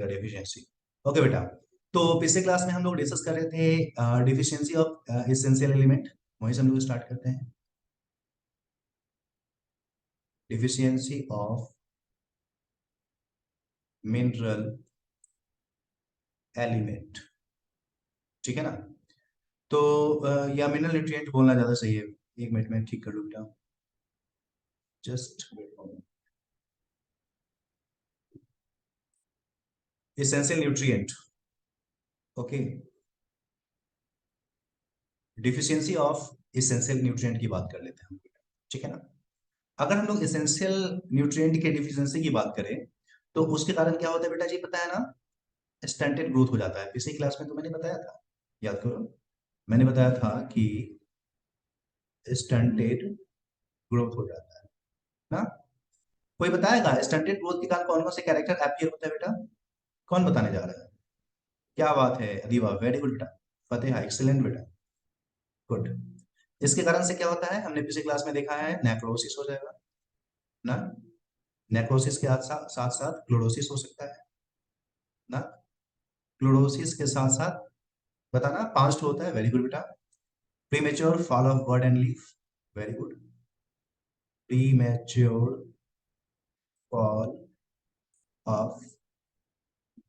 जाएगा deficiency. Okay बेटा, तो पिछले क्लास में हम लोग डिस्कस कर रहे थे डिफिशियंसी ऑफ एसेंशियल एलिमेंट, वहीं से हम लोग स्टार्ट करते हैं। डिफिशियंसी ऑफ मिनरल एलिमेंट, ठीक है ना। तो या मिनरल न्यूट्रिएंट बोलना ज्यादा सही है। एक मिनट में ठीक कर लो बेटा, just essential nutrient. Okay, deficiency of essential nutrient की बात कर लेते हैं हम, ठीक है ना। अगर हम लोग एसेंशियल न्यूट्रिएंट के डिफिशियंसी की बात करें तो उसके कारण क्या होता है बेटा जी, पता है ना, स्टंटेड ग्रोथ हो जाता है। पिछली क्लास में तो मैंने बताया था, याद करो, मैंने बताया था कि स्टंटेड ग्रोथ हो जाता है ना। कोई बताएगा स्टंटेड ग्रोथ के कारण कौन कौन से कैरेक्टर अपीयर होता है बेटा? कौन बताने जा रहा है? क्या बात है अदीबा, वेरी गुड बेटा। फतेहा, एक्सीलेंट बेटा, गुड। इसके कारण से क्या होता है, हमने पिछली क्लास में देखा है, नेक्रोसिस हो जाएगा ना। नेक्रोसिस के साथ साथ साथ क्लोरोसिस हो सकता है ना। क्लोरोसिस के साथ साथ बताना, पांच होता है, वेरी गुड बेटा। Premature fall of bud and leaf, very good. Premature fall of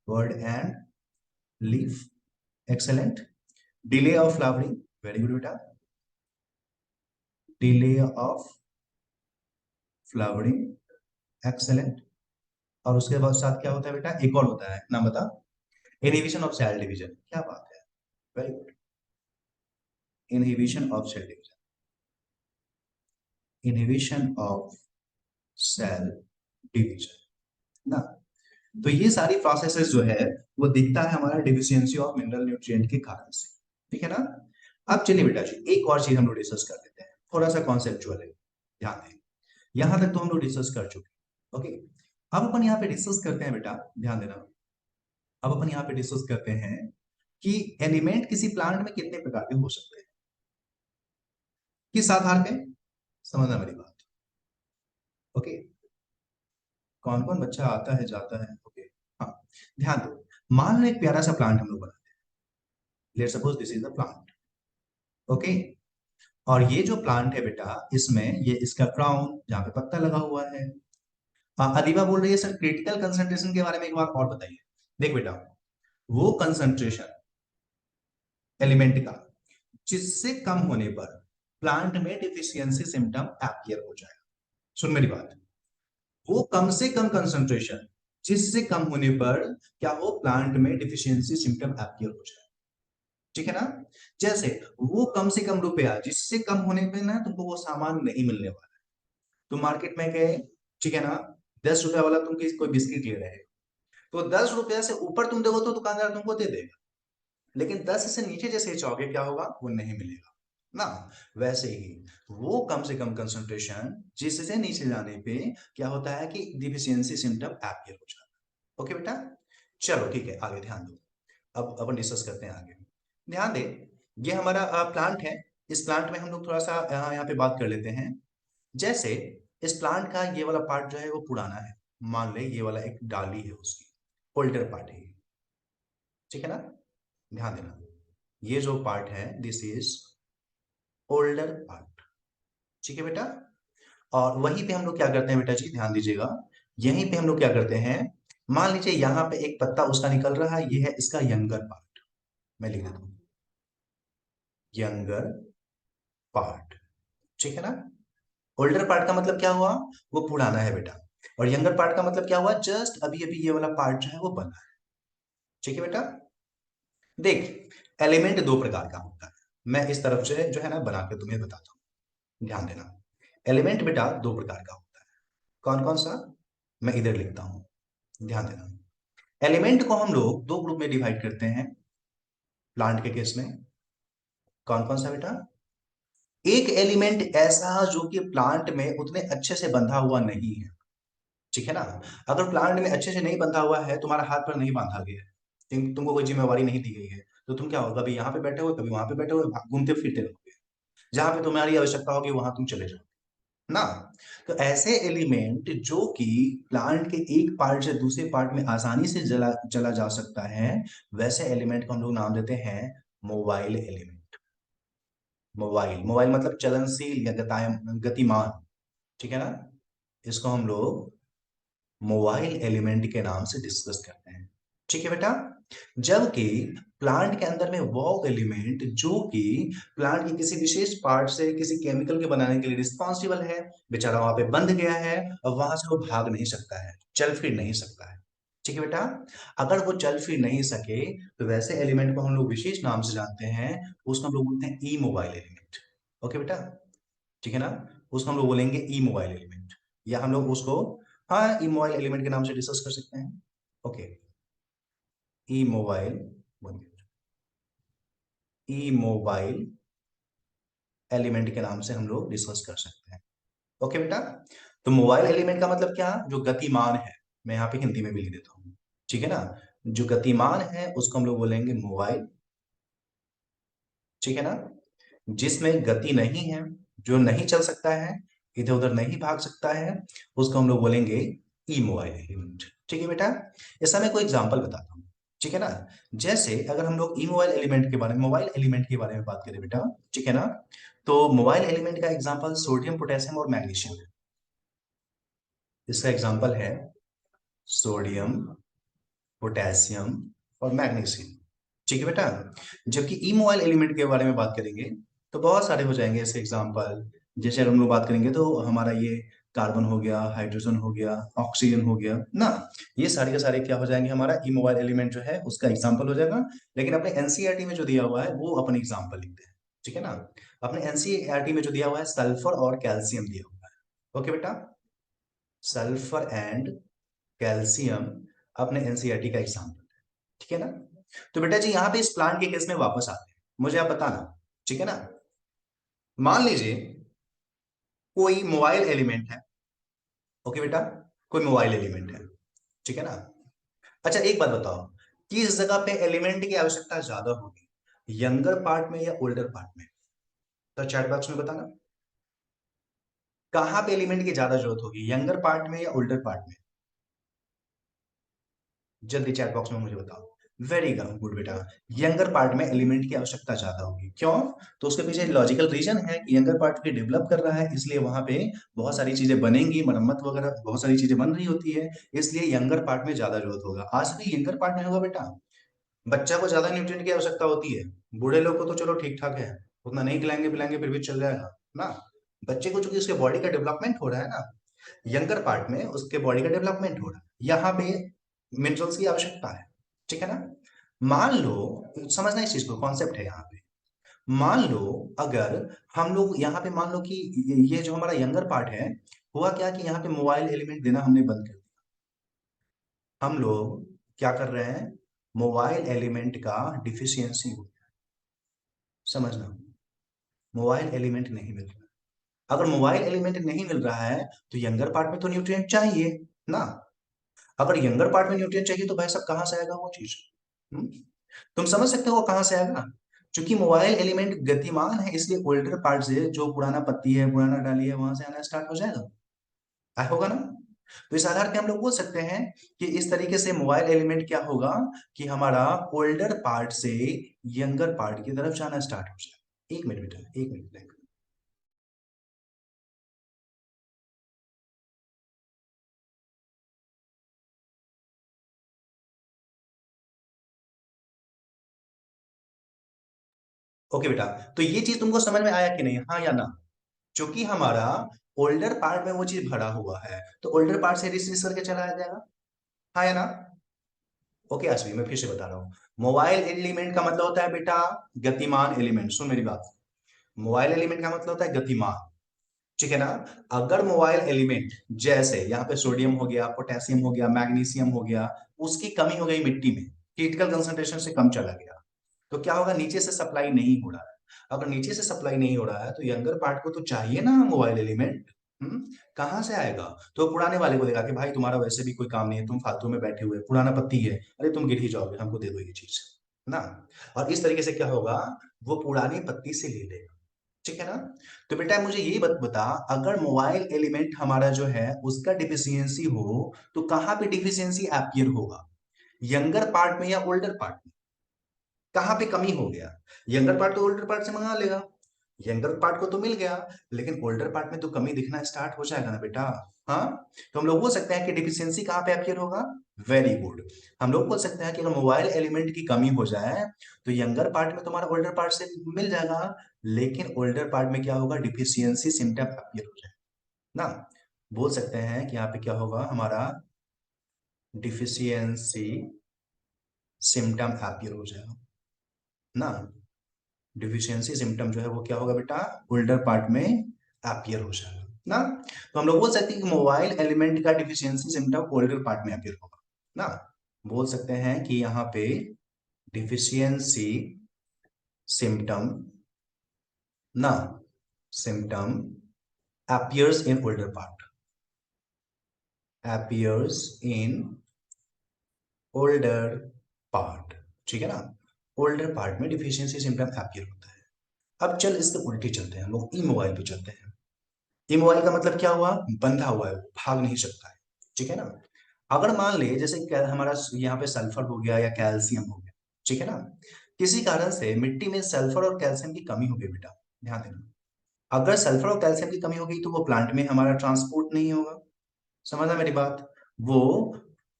bud and leaf, excellent. Delay of flowering, very good बेटा। Delay of flowering, excellent. और उसके बाद साथ क्या होता है बेटा, एक और होता है, नाम बता। इनहिबिशन ऑफ सेल डिवीजन, क्या बात है, very good. Inhibition of cell division, inhibition of cell division ना। तो ये सारी प्रोसेसेस जो है वो दिखता है हमारा डिफिशियंसी ऑफ मिनरल न्यूट्रिएंट के कारण से, ठीक है ना। अब चलिए बेटा जी, एक और चीज हम लोग डिस्कस कर लेते हैं, थोड़ा सा कॉन्सेप्चुअल है, ध्यान दें। यहां तक तो हम लोग डिस्कस कर चुके, ओके। अब अपन यहाँ पे डिस्कस करते हैं बेटा, ध्यान देना। अब अपन यहाँ पे डिस्कस करते हैं कि एलिमेंट किसी प्लांट में कितने प्रकार के हो सकते हैं, किस आधार पे, समझना मेरी बात। ओके, कौन कौन बच्चा आता है जाता है, ओके। हाँ, ध्यान दो, मान लो एक प्यारा सा प्लांट हम लोग बनाते हैं, let's suppose this is the plant, okay. और ये जो प्लांट है बेटा, इसमें ये इसका क्राउन जहाँ पे पत्ता लगा हुआ है। अदीबा बोल रही है सर क्रिटिकल कंसंट्रेशन के बारे में एक बार और बताइए। देख बेटा, वो कंसंट्रेशन एलिमेंट का जिससे कम होने पर प्लांट में डिफिशियंसी सिम्टम अपीयर हो जाएगा। सुन मेरी बात, वो कम से कम कंसंट्रेशन जिससे कम होने पर क्या हो, प्लांट में डिफिशियंसी सिम्टम अपीयर हो जाए, ठीक है ना। जैसे वो कम से कम रुपया जिससे कम होने पे ना तुमको वो सामान नहीं मिलने वाला। तुम मार्केट में गए, ठीक है ना, 10 रुपया वाला तुम कोई बिस्किट ले रहे हो, तो 10 रुपया से ऊपर तुम दोगे तो दुकानदार तुमको दे देगा, लेकिन 10 से नीचे जैसे चाहोगे क्या होगा, वो नहीं मिलेगा ना। वैसे ही वो कम से कम कंसंट्रेशन जिससे नीचे जाने पे क्या होता है कि डिफिशियंसी सिम्टम अपीयर हो जाता है। ओके बेटा, चलो ठीक है, आगे ध्यान दो। अब अपन डिस्कस करते हैं आगे, ध्यान दे। ये हमारा प्लांट है, इस प्लांट में हम लोग थोड़ा सा यहाँ पे बात कर लेते हैं। जैसे इस प्लांट का ये वाला पार्ट जो है वो पुराना है, मान ले ये वाला एक डाली है उसकी, ओल्डर पार्ट है, ठीक है ना। ध्यान देना, ये जो पार्ट है दिस इज ओल्डर पार्ट, ठीक है बेटा। और वहीं पे हम लोग क्या करते हैं बेटा जी, ध्यान दीजिएगा, यहीं पे हम लोग क्या करते हैं, मान लीजिए यहाँ पे एक पत्ता उसका निकल रहा है, ये है इसका यंगर पार्ट, मैं लिख देता हूं यंगर पार्ट, ठीक है ना। ओल्डर पार्ट का मतलब क्या हुआ, वो पुराना है बेटा, और यंगर पार्ट का मतलब क्या हुआ, जस्ट अभी अभी ये वाला पार्ट जो है वो बना है, ठीक है बेटा। देख, एलिमेंट दो प्रकार का होता है, मैं इस तरफ से जो है ना बना के तुम्हें बताता हूं, ध्यान देना। एलिमेंट बेटा दो प्रकार का होता है, कौन कौन सा, मैं इधर लिखता हूं, ध्यान देना। एलिमेंट को हम लोग दो ग्रुप में डिवाइड करते हैं प्लांट के केस में, कौन कौन सा बेटा। एक एलिमेंट ऐसा जो कि प्लांट में उतने अच्छे से बंधा हुआ नहीं है, ठीक है ना। अगर प्लांट में अच्छे से नहीं बंधा हुआ है, तुम्हारा हाथ पर नहीं बांधा गया है, तुमको कोई जिम्मेवारी नहीं दी गई है, तो तुम क्या हो, कभी यहाँ पे बैठे हो कभी वहां पे बैठे हो, घूमते फिरते रहोगे, जहां पे तुम्हारी आवश्यकता होगी वहां तुम चले जाओ, ना। तो ऐसे एलिमेंट जो कि प्लांट के एक पार्ट से दूसरे पार्ट में आसानी से चला चला जा सकता है, वैसे एलिमेंट को हम लोग नाम देते हैं मोबाइल एलिमेंट। मोबाइल, मोबाइल मतलब चलनशील या गतिमान, ठीक है ना। इसको हम लोग मोबाइल एलिमेंट के नाम से डिस्कस करते हैं, ठीक है बेटा। जबकि प्लांट के अंदर में वो एलिमेंट जो कि प्लांट के किसी विशेष पार्ट से किसी केमिकल के बनाने के लिए रिस्पॉन्सिबल है, बेचारा वहां पे बंध गया है, और वहां से वो भाग नहीं सकता है, चल फिर नहीं सकता है, ठीक है बेटा। अगर वो चल फिर नहीं सके तो वैसे एलिमेंट को हम लोग विशेष नाम से जानते हैं, उसको हम लोग बोलते हैं ई मोबाइल एलिमेंट। ओके बेटा, ठीक है ना। उसको हम लोग बोलेंगे ई मोबाइल एलिमेंट, या हम लोग उसको, हाँ, ई मोबाइल एलिमेंट के नाम से डिस्कस कर सकते हैं। ओके, ई मोबाइल, ई मोबाइल एलिमेंट के नाम से हम लोग डिस्कस कर सकते हैं। ओके बेटा। तो मोबाइल एलिमेंट का मतलब क्या, जो गतिमान है। मैं यहाँ पे हिंदी में भी लिख देता हूँ, ठीक है ना। जो गतिमान है उसको हम लोग बोलेंगे मोबाइल, ठीक है ना। जिसमें गति नहीं है, जो नहीं चल सकता है, इधर उधर नहीं भाग सकता है, उसको हम लोग बोलेंगे ई मोबाइल एलिमेंट, ठीक है बेटा। इसका मैं कोई एग्जांपल बताता हूँ, ठीक है ना। जैसे अगर हम लोग ई मोबाइल एलिमेंट के बारे में, मोबाइल एलिमेंट के बारे में बात करें बेटा, ठीक है ना, तो मोबाइल एलिमेंट का एग्जांपल सोडियम, पोटेशियम और मैग्नीशियम है। इसका एग्जांपल है सोडियम, पोटेशियम और मैग्नीशियम, ठीक है बेटा। जबकि ई मोबाइल एलिमेंट के बारे में बात करेंगे तो बहुत सारे हो जाएंगे ऐसे एग्जांपल। जैसे अगर हम लोग बात करेंगे तो हमारा ये कार्बन हो गया, हाइड्रोजन हो गया, ऑक्सीजन हो गया ना। ये सारे के सारे क्या हो जाएंगे, हमारा ई मोबाइल एलिमेंट जो है उसका एग्जांपल हो जाएगा। लेकिन अपने एनसीईआरटी में जो दिया हुआ है वो अपने एग्जांपल लिखते हैं, ठीक है ना। अपने एनसीईआरटी में जो दिया हुआ है सल्फर और कैल्शियम दिया हुआ है। ओके बेटा, सल्फर एंड कैल्शियम अपने एनसीईआरटी का एग्जांपल, ठीक है ना। तो बेटा जी यहाँ पे इस प्लांट के केस में वापस आते हैं, मुझे आप बताना, ठीक है ना। मान लीजिए कोई मोबाइल एलिमेंट है, ओके बेटा, कोई मोबाइल एलिमेंट है, ठीक है ना। अच्छा एक बात बताओ, किस जगह पे एलिमेंट की आवश्यकता ज्यादा होगी, यंगर पार्ट में या ओल्डर पार्ट में। तो चैट बॉक्स में बताना, कहां पे एलिमेंट की ज्यादा जरूरत होगी, यंगर पार्ट में या ओल्डर पार्ट में। जल्दी चैट बॉक्स में मुझे बताओ। वेरी गुड बेटा, यंगर पार्ट में एलिमेंट की आवश्यकता ज्यादा होगी, क्यों। तो उसके पीछे लॉजिकल रीजन है कि यंगर पार्ट भी डेवलप कर रहा है, इसलिए वहां पे बहुत सारी चीजें बनेंगी, मरम्मत वगैरह बहुत सारी चीजें बन रही होती है, इसलिए यंगर पार्ट में ज्यादा जरूरत होगा। आज भी यंगर पार्ट में होगा बेटा, बच्चा को ज्यादा न्यूट्रिएंट की आवश्यकता होती है, बूढ़े लोग को तो चलो ठीक ठाक है, उतना नहीं खिलाएंगे पिलाएंगे फिर भी चल जाएगा ना। बच्चे को चूंकि उसके बॉडी का डेवलपमेंट हो रहा है ना, यंगर पार्ट में उसके बॉडी का डेवलपमेंट हो रहा है, यहाँ पे मिनरल्स की आवश्यकता है, ठीक है ना। मान लो, समझना इस चीज को, कॉन्सेप्ट है यहाँ पे। मान लो अगर हम लोग यहाँ पे मान लो कि ये जो हमारा यंगर पार्ट है, हुआ क्या कि यहाँ पे मोबाइल एलिमेंट देना हमने बंद कर दिया। हम लोग क्या कर रहे हैं, मोबाइल एलिमेंट का डिफिशियंसी हो गया, समझना। मोबाइल एलिमेंट नहीं मिल रहा। अगर मोबाइल एलिमेंट नहीं मिल रहा है तो यंगर पार्ट में तो न्यूट्रिएंट चाहिए ना। अगर यंगर पार्ट में न्यूट्रिएंट चाहिए तो भाई साहब कहाँ से आएगा वो चीज। हम्म? तुम समझ सकते हो वो कहां से आएगा। क्योंकि मोबाइल एलिमेंट गतिमान है, इसलिए ओल्डर पार्ट से जो पुराना पत्ती है, पुराना डाली है, वहां से आना स्टार्ट हो जाएगा, आया होगा ना। तो इस आधार पे हम लोग बोल सकते हैं कि इस तरीके से मोबाइल एलिमेंट क्या होगा, कि हमारा ओल्डर पार्ट से यंगर पार्ट की तरफ जाना स्टार्ट हो जाएगा। एक मिनट बेटा, एक मिनट। ओके बेटा, तो ये चीज तुमको समझ में आया कि नहीं, हाँ या ना। क्योंकि हमारा ओल्डर पार्ट में वो चीज भरा हुआ है, तो ओल्डर पार्ट से रिस करके चला जाएगा, हाँ या ना। ओके आशवी, मैं फिर से बता रहा हूँ। मोबाइल एलिमेंट का मतलब होता है बेटा गतिमान एलिमेंट, सुन मेरी बात। मोबाइल एलिमेंट का मतलब होता है गतिमान, ठीक है ना। अगर मोबाइल एलिमेंट, जैसे यहाँ पे सोडियम हो गया, पोटेशियम हो गया, मैग्नीशियम हो गया, उसकी कमी हो गई मिट्टी में, क्रिटिकल कंसंट्रेशन से कम चला गया, तो क्या होगा, नीचे से सप्लाई नहीं हो रहा है। अगर नीचे से सप्लाई नहीं हो रहा है तो यंगर पार्ट को तो चाहिए ना मोबाइल एलिमेंट। हम्म, कहाँ से आएगा। तो पुराने वाले को देगा कि भाई तुम्हारा वैसे भी कोई काम नहीं है, तुम फालतू में बैठे हुए, पुराना पत्ती है, अरे तुम गिर ही जाओगे, हमको दे दो ये चीज ना। और इस तरीके से क्या होगा, वो पुरानी पत्ती से ले लेगा, ठीक है ना। तो बेटा मुझे ये बता, अगर मोबाइल एलिमेंट हमारा जो है उसका डिफिशियंसी हो तो कहां पे डिफिशियंसी अपीयर होगा, यंगर पार्ट में या ओल्डर पार्ट में? कहां पे कमी हो गया? यंगर पार्ट तो ओल्डर पार्ट से मंगा लेगा, यंगर पार्ट को तो मिल गया, लेकिन ओल्डर पार्ट में तो कमी दिखना स्टार्ट हो जाएगा ना बेटा। हाँ, तो हम लोग बोल सकते हैं कि डिफिशियंसी कहां पे अपीयर होगा। Very good. हम लोग बोल सकते हैं कि अगर मोबाइल एलिमेंट की कमी हो जाए तो यंगर पार्ट में तुम्हारा ओल्डर पार्ट से मिल जाएगा, लेकिन ओल्डर पार्ट में क्या होगा, डिफिशियंसी सिम्टम अपीयर हो जाएगा ना। बोल सकते हैं कि यहाँ पे क्या होगा हमारा, डिफिशियंसी सिम्टम अपीयर हो जाएगा ना। डिफिशियंसी सिम्टम जो है वो क्या होगा बेटा, ओल्डर पार्ट में अपीयर हो जाएगा ना। तो हम लोग बोल सकते हैं कि मोबाइल एलिमेंट का डिफिशियंसी सिम्टम ओल्डर पार्ट में अपीयर होगा ना। बोल सकते हैं कि यहाँ पे डिफिशियंसी सिम्टम ना, symptom appears in older part, appears in older part, ठीक है ना। ओल्डर पार्ट में डिफिशियंसी सिम्टम अपीयर होता है। अब चल इससे उल्टी चलते हैं, हम लोग ई मोबाइल पे चलते हैं। ई मोबाइल का मतलब क्या हुआ, बंधा हुआ है, वो भाग नहीं सकता है, ठीक है ना। अगर मान ले जैसे हमारा यहाँ पे सल्फर हो गया या कैल्शियम हो गया, ठीक है ना, किसी कारण से मिट्टी में सल्फर और कैल्शियम की कमी हो गई बेटा, ध्यान देना। अगर सल्फर और कैल्शियम की कमी हो गई तो वो प्लांट में हमारा ट्रांसपोर्ट नहीं होगा, समझना मेरी बात। वो,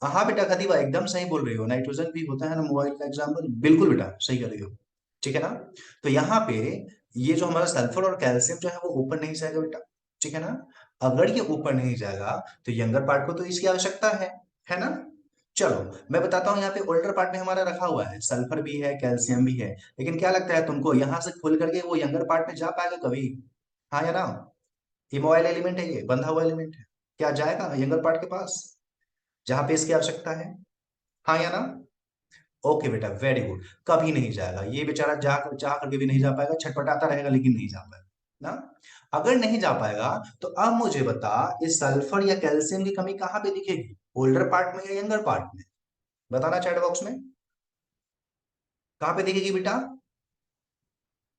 हाँ बेटा खतीबा एकदम सही बोल रही हो, नाइट्रोजन भी होता है ना मोबाइल का एग्जाम्पल, बिल्कुल बेटा सही कर रही हो, ठीक है ना। तो यहाँ पे ये जो हमारा सल्फर और कैल्शियम जो है वो ऊपर नहीं जाएगा बेटा, ठीक है ना। अगर ये ऊपर नहीं जाएगा तो यंगर पार्ट को तो इसकी आवश्यकता है ना। चलो मैं बताता हूँ, यहाँ पे ओल्डर पार्ट में हमारा रखा हुआ है, सल्फर भी है कैल्शियम भी है, लेकिन क्या लगता है तुमको यहाँ से खोल करके वो यंगर पार्ट में जा पाएगा कभी? हाँ या ना। इमोबाइल एलिमेंट है, ये बंधा हुआ एलिमेंट है, क्या जाएगा यंगर पार्ट के पास जहां पे इसकी आवश्यकता है? हाँ या ना। ओके बेटा वेरी गुड, कभी नहीं जाएगा ये बेचारा, जा चाह करके भी नहीं जा पाएगा, छटपटाता रहेगा लेकिन नहीं जा पाएगा ना। अगर नहीं जा पाएगा तो अब मुझे बता, इस सल्फर या कैल्शियम की कमी कहां पे दिखेगी, ओल्डर पार्ट में या यंगर पार्ट में? बताना चैट बॉक्स में, कहां पे दिखेगी बेटा?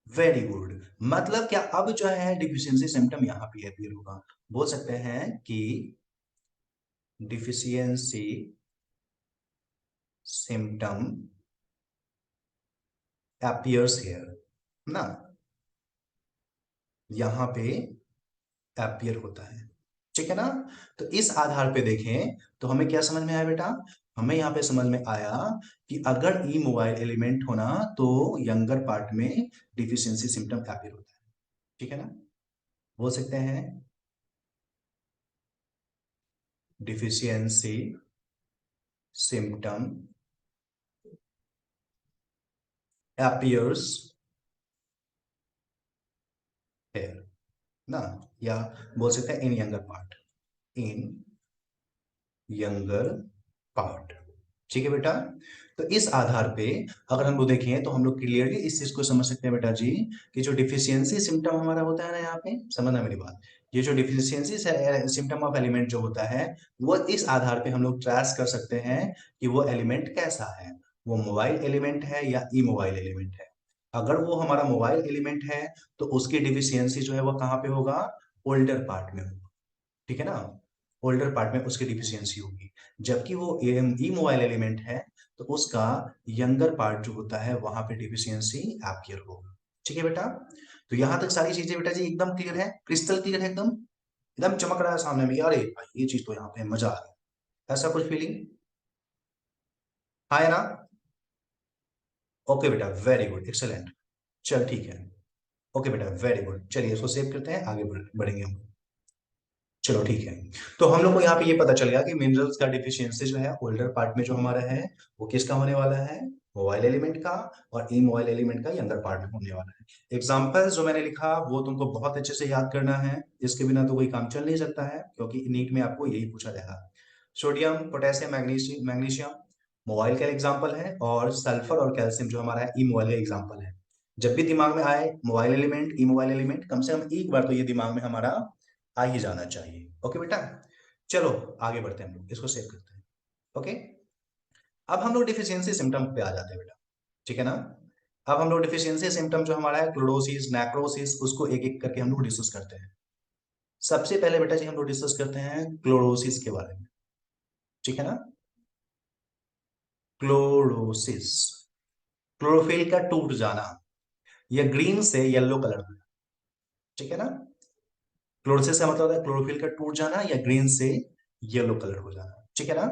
Very good. मतलब क्या अब जो है डिफिशियंसी सिम्टम यहां पे अपीयर होगा। बोल सकते हैं कि डिफिशियंसी सिम्टम appears here ना, यहां पे appear होता है, ठीक है ना। तो इस आधार पे देखें तो हमें क्या समझ में आया बेटा, हमें यहां पे समझ में आया कि अगर ई मोबाइल एलिमेंट होना तो यंगर पार्ट में डिफिशियंसी सिम्टम appear होता है, ठीक है ना। बोल सकते हैं डिफिशियंसी सिम्टम appears here ना, या बोल सकते हैं इन यंगर पार्ट, इन यंगर पार्ट, ठीक है बेटा। तो इस आधार पे अगर हम लोग देखें तो हम लोग क्लियरली इस चीज को समझ सकते हैं बेटा जी, कि जो डिफिशियंसी सिम्टम हमारा होता है ना, यहाँ पे समझना मेरी बात, ये जो डिफिशियंसी सिम्टम ऑफ एलिमेंट जो होता है वो इस आधार पे हम लोग ट्रेस कर सकते हैं कि वो एलिमेंट कैसा है, वो मोबाइल एलिमेंट है या ई मोबाइल एलिमेंट है। अगर वो हमारा मोबाइल एलिमेंट है तो उसकी डिफिशियंसी जो है वो कहाँ पे होगा, ओल्डर पार्ट में होगा, ठीक है ना। ओल्डर पार्ट में उसकी डिफिशियंसी होगी, जबकि वो ई मोबाइल एलिमेंट है तो उसका यंगर पार्ट जो होता है वहां पे डिफिशियंसी अपीयर होगा, ठीक है बेटा। तो यहां तक सारी चीजें बेटा जी एकदम क्लियर है, क्रिस्टल क्लियर है, एकदम एकदम चमक रहा है सामने में, अरे भाई ये चीज तो यहाँ पे मजा आ गया, ऐसा कुछ फीलिंग? हाँ या ना। ओके बेटा वेरी गुड एक्सेलेंट, चल ठीक है। ओके बेटा वेरी गुड, चलिए इसको सेव करते हैं, आगे बढ़ेंगे हम। चलो ठीक है। तो हम लोग को यहाँ पे ये पता चल गया कि मिनरल्स का डिफिशियंसी जो है ओल्डर पार्ट में जो हमारा है वो किसका होने वाला है, मोबाइल एलिमेंट का, और ई मोबाइल एलिमेंट का यंगर पार्ट में होने वाला है। एग्जाम्पल्स जो मैंने लिखा वो तुमको बहुत अच्छे से याद करना है, इसके बिना तो कोई काम चल नहीं सकता है, क्योंकि नीट में आपको यही पूछा जाएगा। Sodium potassium magnesium magnesium mobile का एग्जाम्पल है, और सल्फर और कैल्शियम जो हमारा है ई मोबाइल का एग्जाम्पल है। जब भी दिमाग में आए मोबाइल एलिमेंट ई मोबाइल एलिमेंट, कम से कम एक बार तो ये दिमाग में हमारा आ ही जाना चाहिए। ओके बेटा, चलो आगे बढ़ते हैं, हम लोग इसको सेव करते हैं। ओके, अब हम लोग डिफिशियंसी सिम्टम पे आ जाते हैं बेटा, ठीक है ना। अब हम लोग डिफिशियंसी सिम्टम जो हमारा है क्लोरोसिस नेक्रोसिस उसको एक एक करके हम लोग डिस्कस करते हैं। सबसे पहले बेटा जी हम लोग डिस्कस करते हैं क्लोरोसिस के बारे में, ठीक है ना। क्लोरोसिस, क्लोरोफिल का टूट जाना, या ग्रीन से येलो कलर में, ठीक है ना। क्लोरोसिस का मतलब होता है क्लोरोफिल का टूट जाना या ग्रीन से येलो कलर हो जाना, ठीक है ना।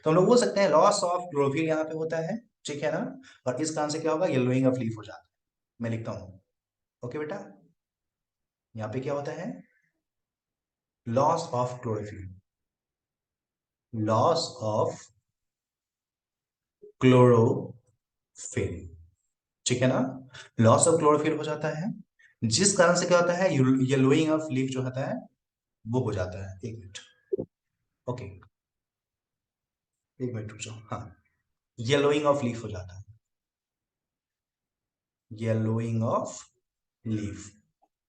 तो हम लोग बोल सकते हैं लॉस ऑफ क्लोरोफिल यहाँ पे होता है, ठीक है ना। और इस कारण से क्या होगा, येलोइंग ऑफ लीफ हो जाता है। मैं लिखता हूं, ओके बेटा। यहाँ पे क्या होता है, loss of chlorophyll, loss of chlorophyll, ठीक है ना। लॉस ऑफ क्लोरोफिल हो जाता है, जिस कारण से क्या होता है, येलोइंग ऑफ लीफ जो होता है वो हो जाता है। एक मिनट, ओके, एक मिनट रुक जाओ, हाँ। येलोइंग ऑफ लीफ हो जाता है, येलोइंग ऑफ लीफ,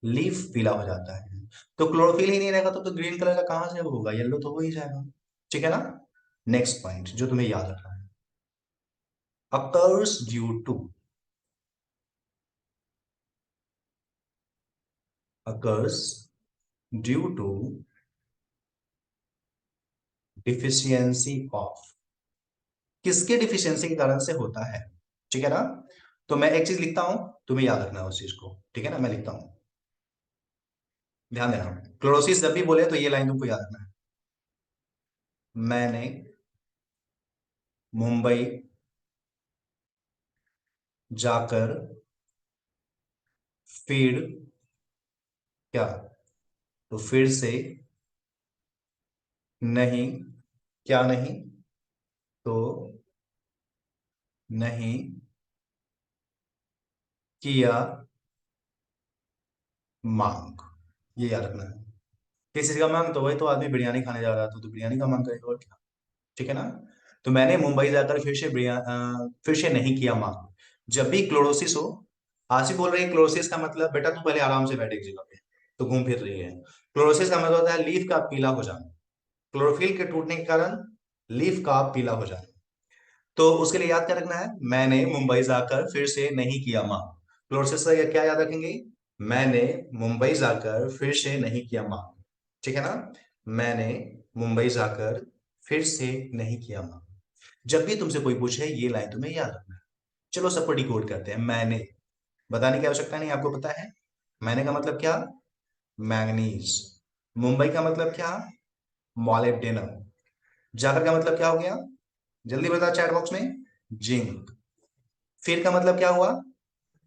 लीफ पीला हो जाता है। तो क्लोरोफिल ही नहीं रहेगा तो ग्रीन कलर का कहां से होगा, येलो तो हो ही जाएगा, ठीक है ना। नेक्स्ट पॉइंट जो तुम्हें याद रखना है, occurs due to, occurs due to deficiency of, किसके डिफिशियंसी के कारण से होता है, ठीक है ना। तो मैं एक चीज लिखता हूं, तुम्हें याद रखना है उस चीज को, ठीक है ना। मैं लिखता हूं, ध्यान देना। क्लोरोसिस जब भी बोले तो ये लाइन तुमको याद रखना है। मैंने मुंबई जाकर फिर क्या, तो फिर से नहीं, क्या नहीं, तो नहीं किया मांग, ये याद रखना है। किस चीज का मांग, तो वही तो आदमी बिरयानी खाने जा रहा था तो बिरयानी का मांग करेगा और क्या, ठीक है ना। तो मैंने मुंबई जाकर फिर से नहीं किया मांग। जब भी क्लोरोसिस हो, आसिफ बोल रही है क्लोरोसिस का मतलब, बेटा तू पहले आराम से बैठ एक जगह पे, तो घूम फिर रही है। क्लोरोसिस का मतलब होता है लीफ का पीला हो जाना, क्लोरोफिल के टूटने के कारण लीफ का पीला हो जाना। तो उसके लिए याद क्या रखना है, मैंने मुंबई जाकर फिर से नहीं किया मांग। क्लोरोसिस का क्या याद रखेंगे, मैंने मुंबई जाकर फिर से नहीं किया मांग, ठीक है ना। मैंने मुंबई जाकर फिर से नहीं किया मांग। जब भी तुमसे कोई पूछे ये लाइन तुम्हें याद रखना है। चलो सबको डिकोड करते हैं। मैंने बताने की आवश्यकता नहीं, आपको पता है। मैंने का मतलब क्या, मैंगनीज। मुंबई का मतलब क्या, मॉलिब्डेनम। जाकर का मतलब क्या हो गया, जल्दी बता चैट बॉक्स में, जिंक। फिर का मतलब क्या हुआ,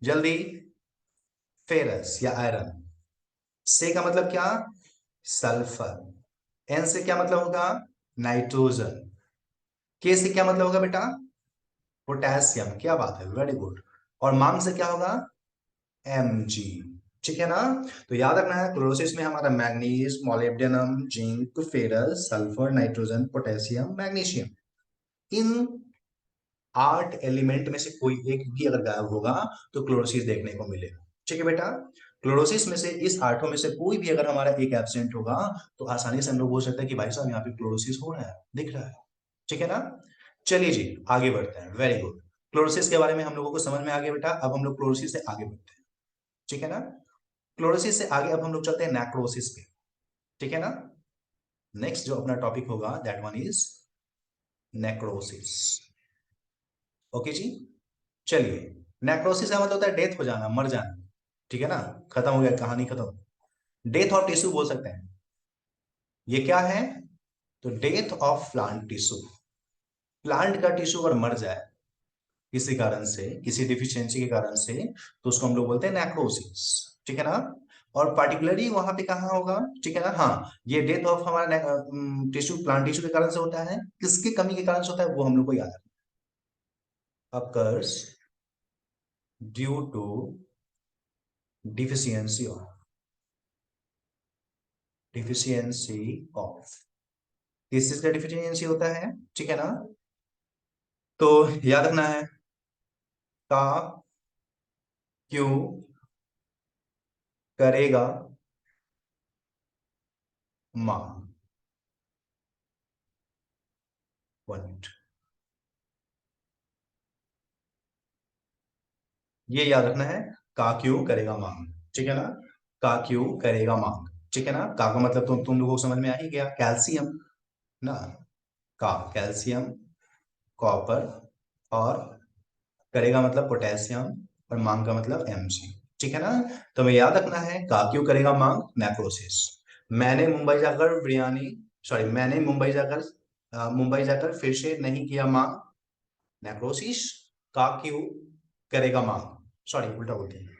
जल्दी, फेरस या आयरन। से का मतलब क्या, सल्फर। एन से क्या मतलब होगा, नाइट्रोजन। के से क्या मतलब होगा बेटा, पोटेशियम। क्या बात है, वेरी गुड। और मांग से क्या होगा, Mg, ठीक है ना। तो याद रखना है क्लोरोसिस में हमारा manganese, molybdenum, zinc, ferrous, sulphur, nitrogen, potassium, magnesium, इन 8 एलिमेंट में से कोई एक भी अगर गायब होगा तो क्लोरोसिस देखने को मिलेगा, ठीक है बेटा। क्लोरोसिस में से इस 8 में से कोई भी अगर हमारा एक एब्सेंट होगा तो आसानी से हम लोग बोल सकते हैं कि भाई साहब यहाँ पे क्लोरोसिस हो रहा है, दिख रहा है, ठीक है ना। चलिए जी आगे बढ़ते हैं, वेरी गुड। क्लोरोसिस के बारे में हम लोगों को समझ में आ गया बेटा। अब हम लोग क्लोरोसिस से आगे बढ़ते हैं, ठीक है ना। क्लोरोसिस से आगे अब हम लोग चलते हैं नेक्रोसिस पे, ठीक है ना। नेक्स्ट जो अपना टॉपिक होगा that one is necrosis, okay जी। चलिए, नेक्रोसिस का मतलब होता है डेथ हो जाना, मर जाना, ठीक है ना। खत्म हो गया, कहानी खत्म। डेथ ऑफ टिश्यू बोल सकते हैं। ये क्या है, तो death of plant tissue. Plant का टिश्यू अगर मर जाए किसी कारण से, किसी डिफिशियंसी के कारण से, तो उसको हम लोग बोलते हैं नेक्रोसिस, ठीक है ना। और पार्टिकुलरली वहां पे कहाँ होगा, ठीक है ना। हाँ, ये डेथ ऑफ हमारा टिश्यू, प्लांट टिश्यू के कारण से होता है, किसकी कमी के कारण से होता है वो हम लोग को याद है। Occurs due to deficiency of, deficiency of, किस चीज का डिफिशियंसी होता है, ठीक है ना। तो याद रखना है, का क्यों करेगा मांग। वन मिनट, ये याद रखना है, का क्यों करेगा मांग, ठीक है ना, का क्यों करेगा मांग, ठीक है ना। का का मतलब तुम लोगों को समझ में आ ही गया, कैल्शियम ना, का कैल्शियम, कॉपर, और करेगा मतलब पोटेशियम, और मांग का मतलब Mg, ठीक है ना। तो हमें याद रखना है का क्यों करेगा मांग, नेक्रोसिस। मैंने मुंबई जाकर बिरयानी, सॉरी मैंने मुंबई जाकर फिर से नहीं किया मांग, नेक्रोसिस। का क्यों करेगा मांग, सॉरी उल्टा बोलते हैं,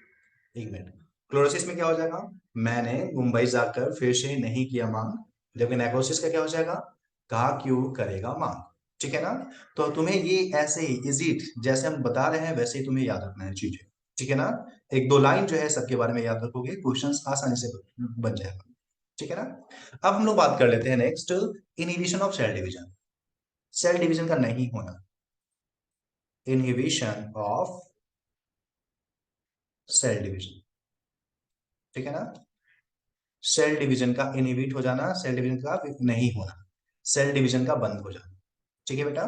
एक मिनट। क्लोरोसिस में क्या हो जाएगा, मैंने मुंबई जाकर फिर से नहीं किया मांग, जबकि नेक्रोसिस का क्या हो जाएगा, कहा क्यों करेगा मांग, ठीक है ना। तो तुम्हें ये ऐसे ही इज इट जैसे हम बता रहे हैं वैसे ही तुम्हें याद रखना है चीजें, ठीक है ना। एक दो लाइन जो है सबके बारे में याद रखोगे, क्वेश्चंस आसानी से बन जाएगा, ठीक है ना। अब हम लोग बात कर लेते हैं next, inhibition of cell division, cell division का नहीं होना, इनहिबिशन ऑफ सेल डिवीजन, ठीक है ना। सेल डिवीजन का इनहिबिट हो जाना, सेल डिवीजन का नहीं होना, सेल डिवीजन का बंद हो जाना, ठीक है बेटा।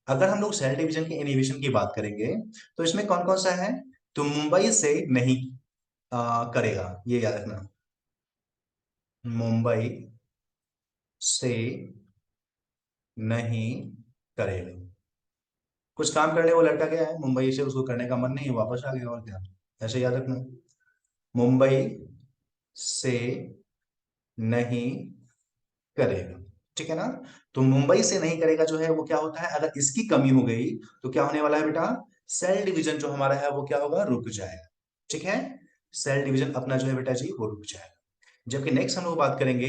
अगर हम लोग सेल डिवीजन के इनहिबिशन की बात करेंगे तो इसमें कौन कौन सा है, तो मुंबई से नहीं करेगा, ये याद रखना, मुंबई से नहीं करेगा। कुछ काम करने वो लड़का गया है मुंबई से, उसको करने का मन नहीं है, वापस आ गया, और क्या, ऐसे याद रखना, मुंबई से नहीं करेगा, ठीक है ना। तो मुंबई से नहीं करेगा जो है वो क्या होता है, अगर इसकी कमी हो गई तो क्या होने वाला है बेटा, सेल डिवीजन जो हमारा है वो क्या होगा, रुक जाएगा, ठीक है। सेल डिवीजन अपना जो है बेटा जी वो रुक जाएगा। जबकि नेक्स्ट हम लोग बात करेंगे,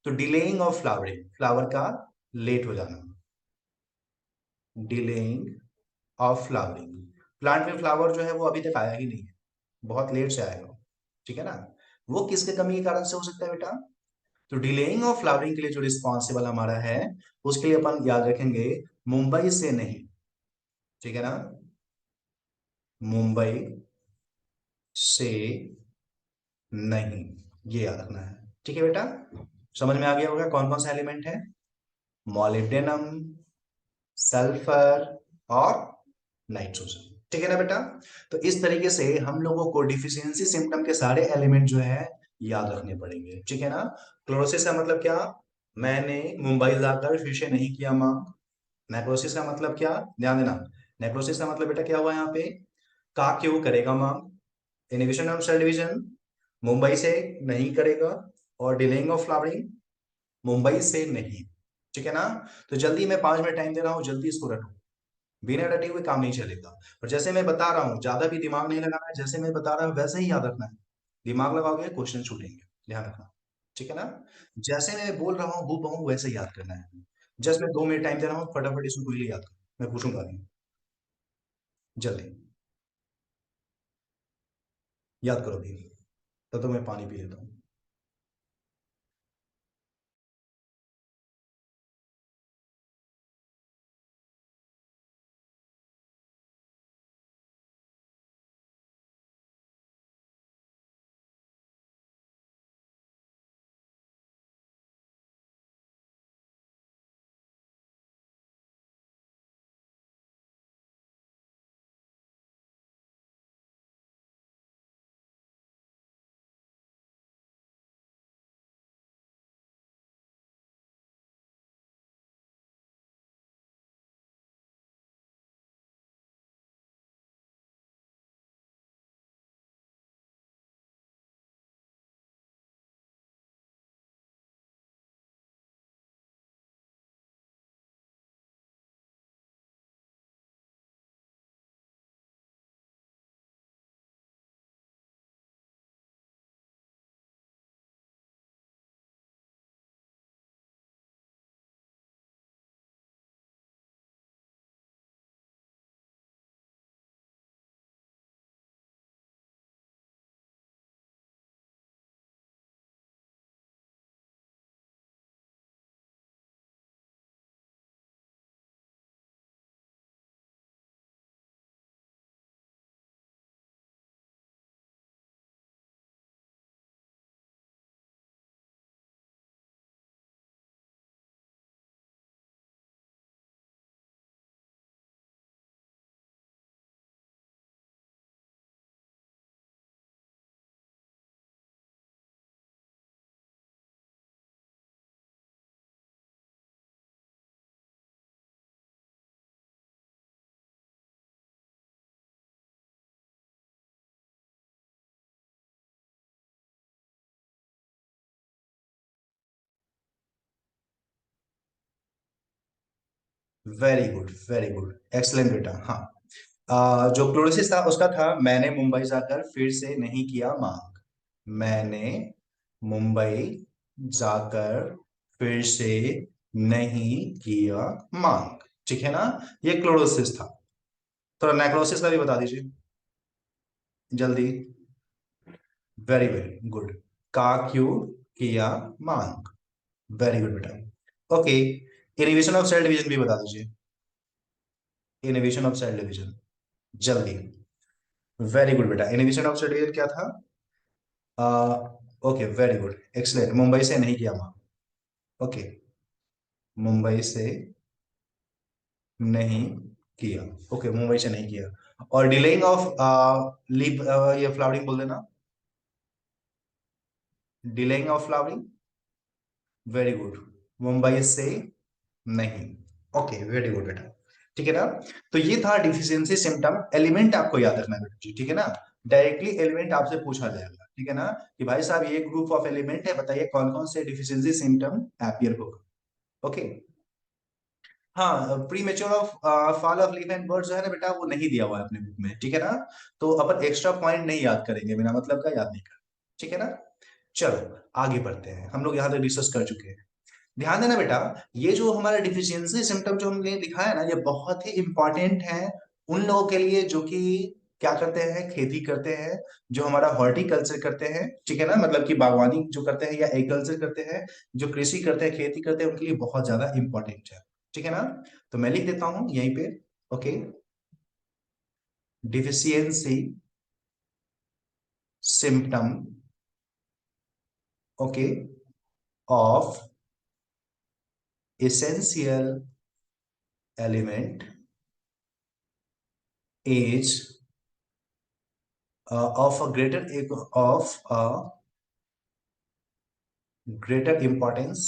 तो डिलेइंग ऑफ फ्लावरिंग, फ्लावर का लेट हो जाना, डिलेइंग ऑफ फ्लावरिंग, प्लांट में फ्लावर जो है वो अभी तक आया ही नहीं है, बहुत लेट से आएगा, ठीक है ना। वो किसके कमी के कारण से हो सकता है बेटा, तो डिलेइंग ऑफ फ्लावरिंग के लिए जो रिस्पॉन्सिबल हमारा है उसके लिए अपन याद रखेंगे मुंबई से नहीं, ठीक है ना, मुंबई से नहीं, ये याद रखना है, ठीक है बेटा। समझ में आ गया होगा कौन कौन सा एलिमेंट है, मॉलिब्डेनम, सल्फर और नाइट्रोजन, ठीक है ना बेटा। तो इस तरीके से हम लोगों को डिफिशियंसी सिम्टम के सारे एलिमेंट जो है याद रखने पड़ेंगे, ठीक है ना। क्लोरोसिस का मतलब क्या, मैंने मुंबई जाकर फिर से नहीं किया मांग। नेक्रोसिस का मतलब क्या, ध्यान देना, नेक्रोसिस का मतलब बेटा क्या हुआ यहाँ पे, का क्यों करेगा मांग, inhibition of cell division, Mumbai से नहीं करेगा, और डिलेइंग ऑफ फ्लावरिंग, मुंबई से नहीं, ठीक है ना। तो जल्दी, मैं 5 मिनट टाइम दे रहा हूँ, जल्दी इसको रटो, बिना रटे हुए काम नहीं चलेगा। और जैसे मैं बता रहा हूँ ज्यादा भी दिमाग नहीं लगाना है, जैसे मैं बता रहा हूँ वैसे ही याद रखना है, दिमाग लगाओगे क्वेश्चन छूटेंगे, ध्यान रखना, ठीक है ना। जैसे मैं बोल रहा हूँ हूँ वैसे याद करना है। जस्ट मैं 2 मिनट टाइम दे रहा हूँ, फटाफट इसको क्विकली याद कर, मैं पूछूंगा नहीं, जल्दी याद करो भी, तो मैं पानी पी लेता हूँ। Very good, very good, excellent बेटा। हाँ, जो क्लोरोसिस था उसका था, मैंने मुंबई जाकर फिर से नहीं किया मांग। मैंने मुंबई जाकर फिर से नहीं किया मांग। ठीक है ना? ये क्लोरोसिस था। थोड़ा नेक्रोसिस का भी बता दीजिए जल्दी। Very very good. का क्यों किया मांग। वेरी गुड बेटा। Okay, inhibition of cell division भी बता दीजिए। इनहिबिशन ऑफ सेल डिवीजन जल्दी। वेरी गुड बेटा, इनहिबिशन ऑफ सेल डिवीजन क्या था? Okay, very good, excellent. Mumbai से नहीं किया मांग। ओके, मुंबई से नहीं किया। ओके, मुंबई से नहीं किया। और डिलेइंग ऑफ लीप, ये फ्लावरिंग बोल देना। Delaying of flowering. Very good, Mumbai से नहीं। ओके, वेरी गुड बेटा। ठीक है ना? तो ये था डिफिशियंसी सिम्टम। एलिमेंट आपको याद रखना है बेटा जी, ठीक है ना? डायरेक्टली एलिमेंट आपसे पूछा जाएगा, ठीक है ना? कि भाई साहब ये ग्रुप ऑफ एलिमेंट है, बताइए कौन कौन से डिफिशियंसी सिम्टम अपीयर होगा। ओके। हाँ, pre mature of fall of leaf and bird जो है ना बेटा, वो नहीं दिया हुआ है अपने बुक में, ठीक है ना? तो अपन एक्स्ट्रा पॉइंट नहीं याद करेंगे, बिना मतलब का याद नहीं कर, ठीक है ना? चलो आगे बढ़ते हैं, हम लोग यहाँ तक डिस्कस कर चुके हैं। ध्यान देना बेटा, ये जो हमारा डिफिशियंसी सिम्टम जो हमने दिखाया ना, ये बहुत ही इंपॉर्टेंट है उन लोगों के लिए जो कि क्या करते हैं, खेती करते हैं, जो हमारा हॉर्टिकल्चर करते हैं, ठीक है ना? मतलब कि बागवानी जो करते हैं या एग्रीकल्चर करते हैं, जो कृषि करते हैं, खेती करते हैं, उनके लिए बहुत ज्यादा इंपॉर्टेंट है, ठीक है ना? तो मैं लिख देता हूं यहीं पे। Okay, deficiency symptom, okay, of essential element is of a greater importance।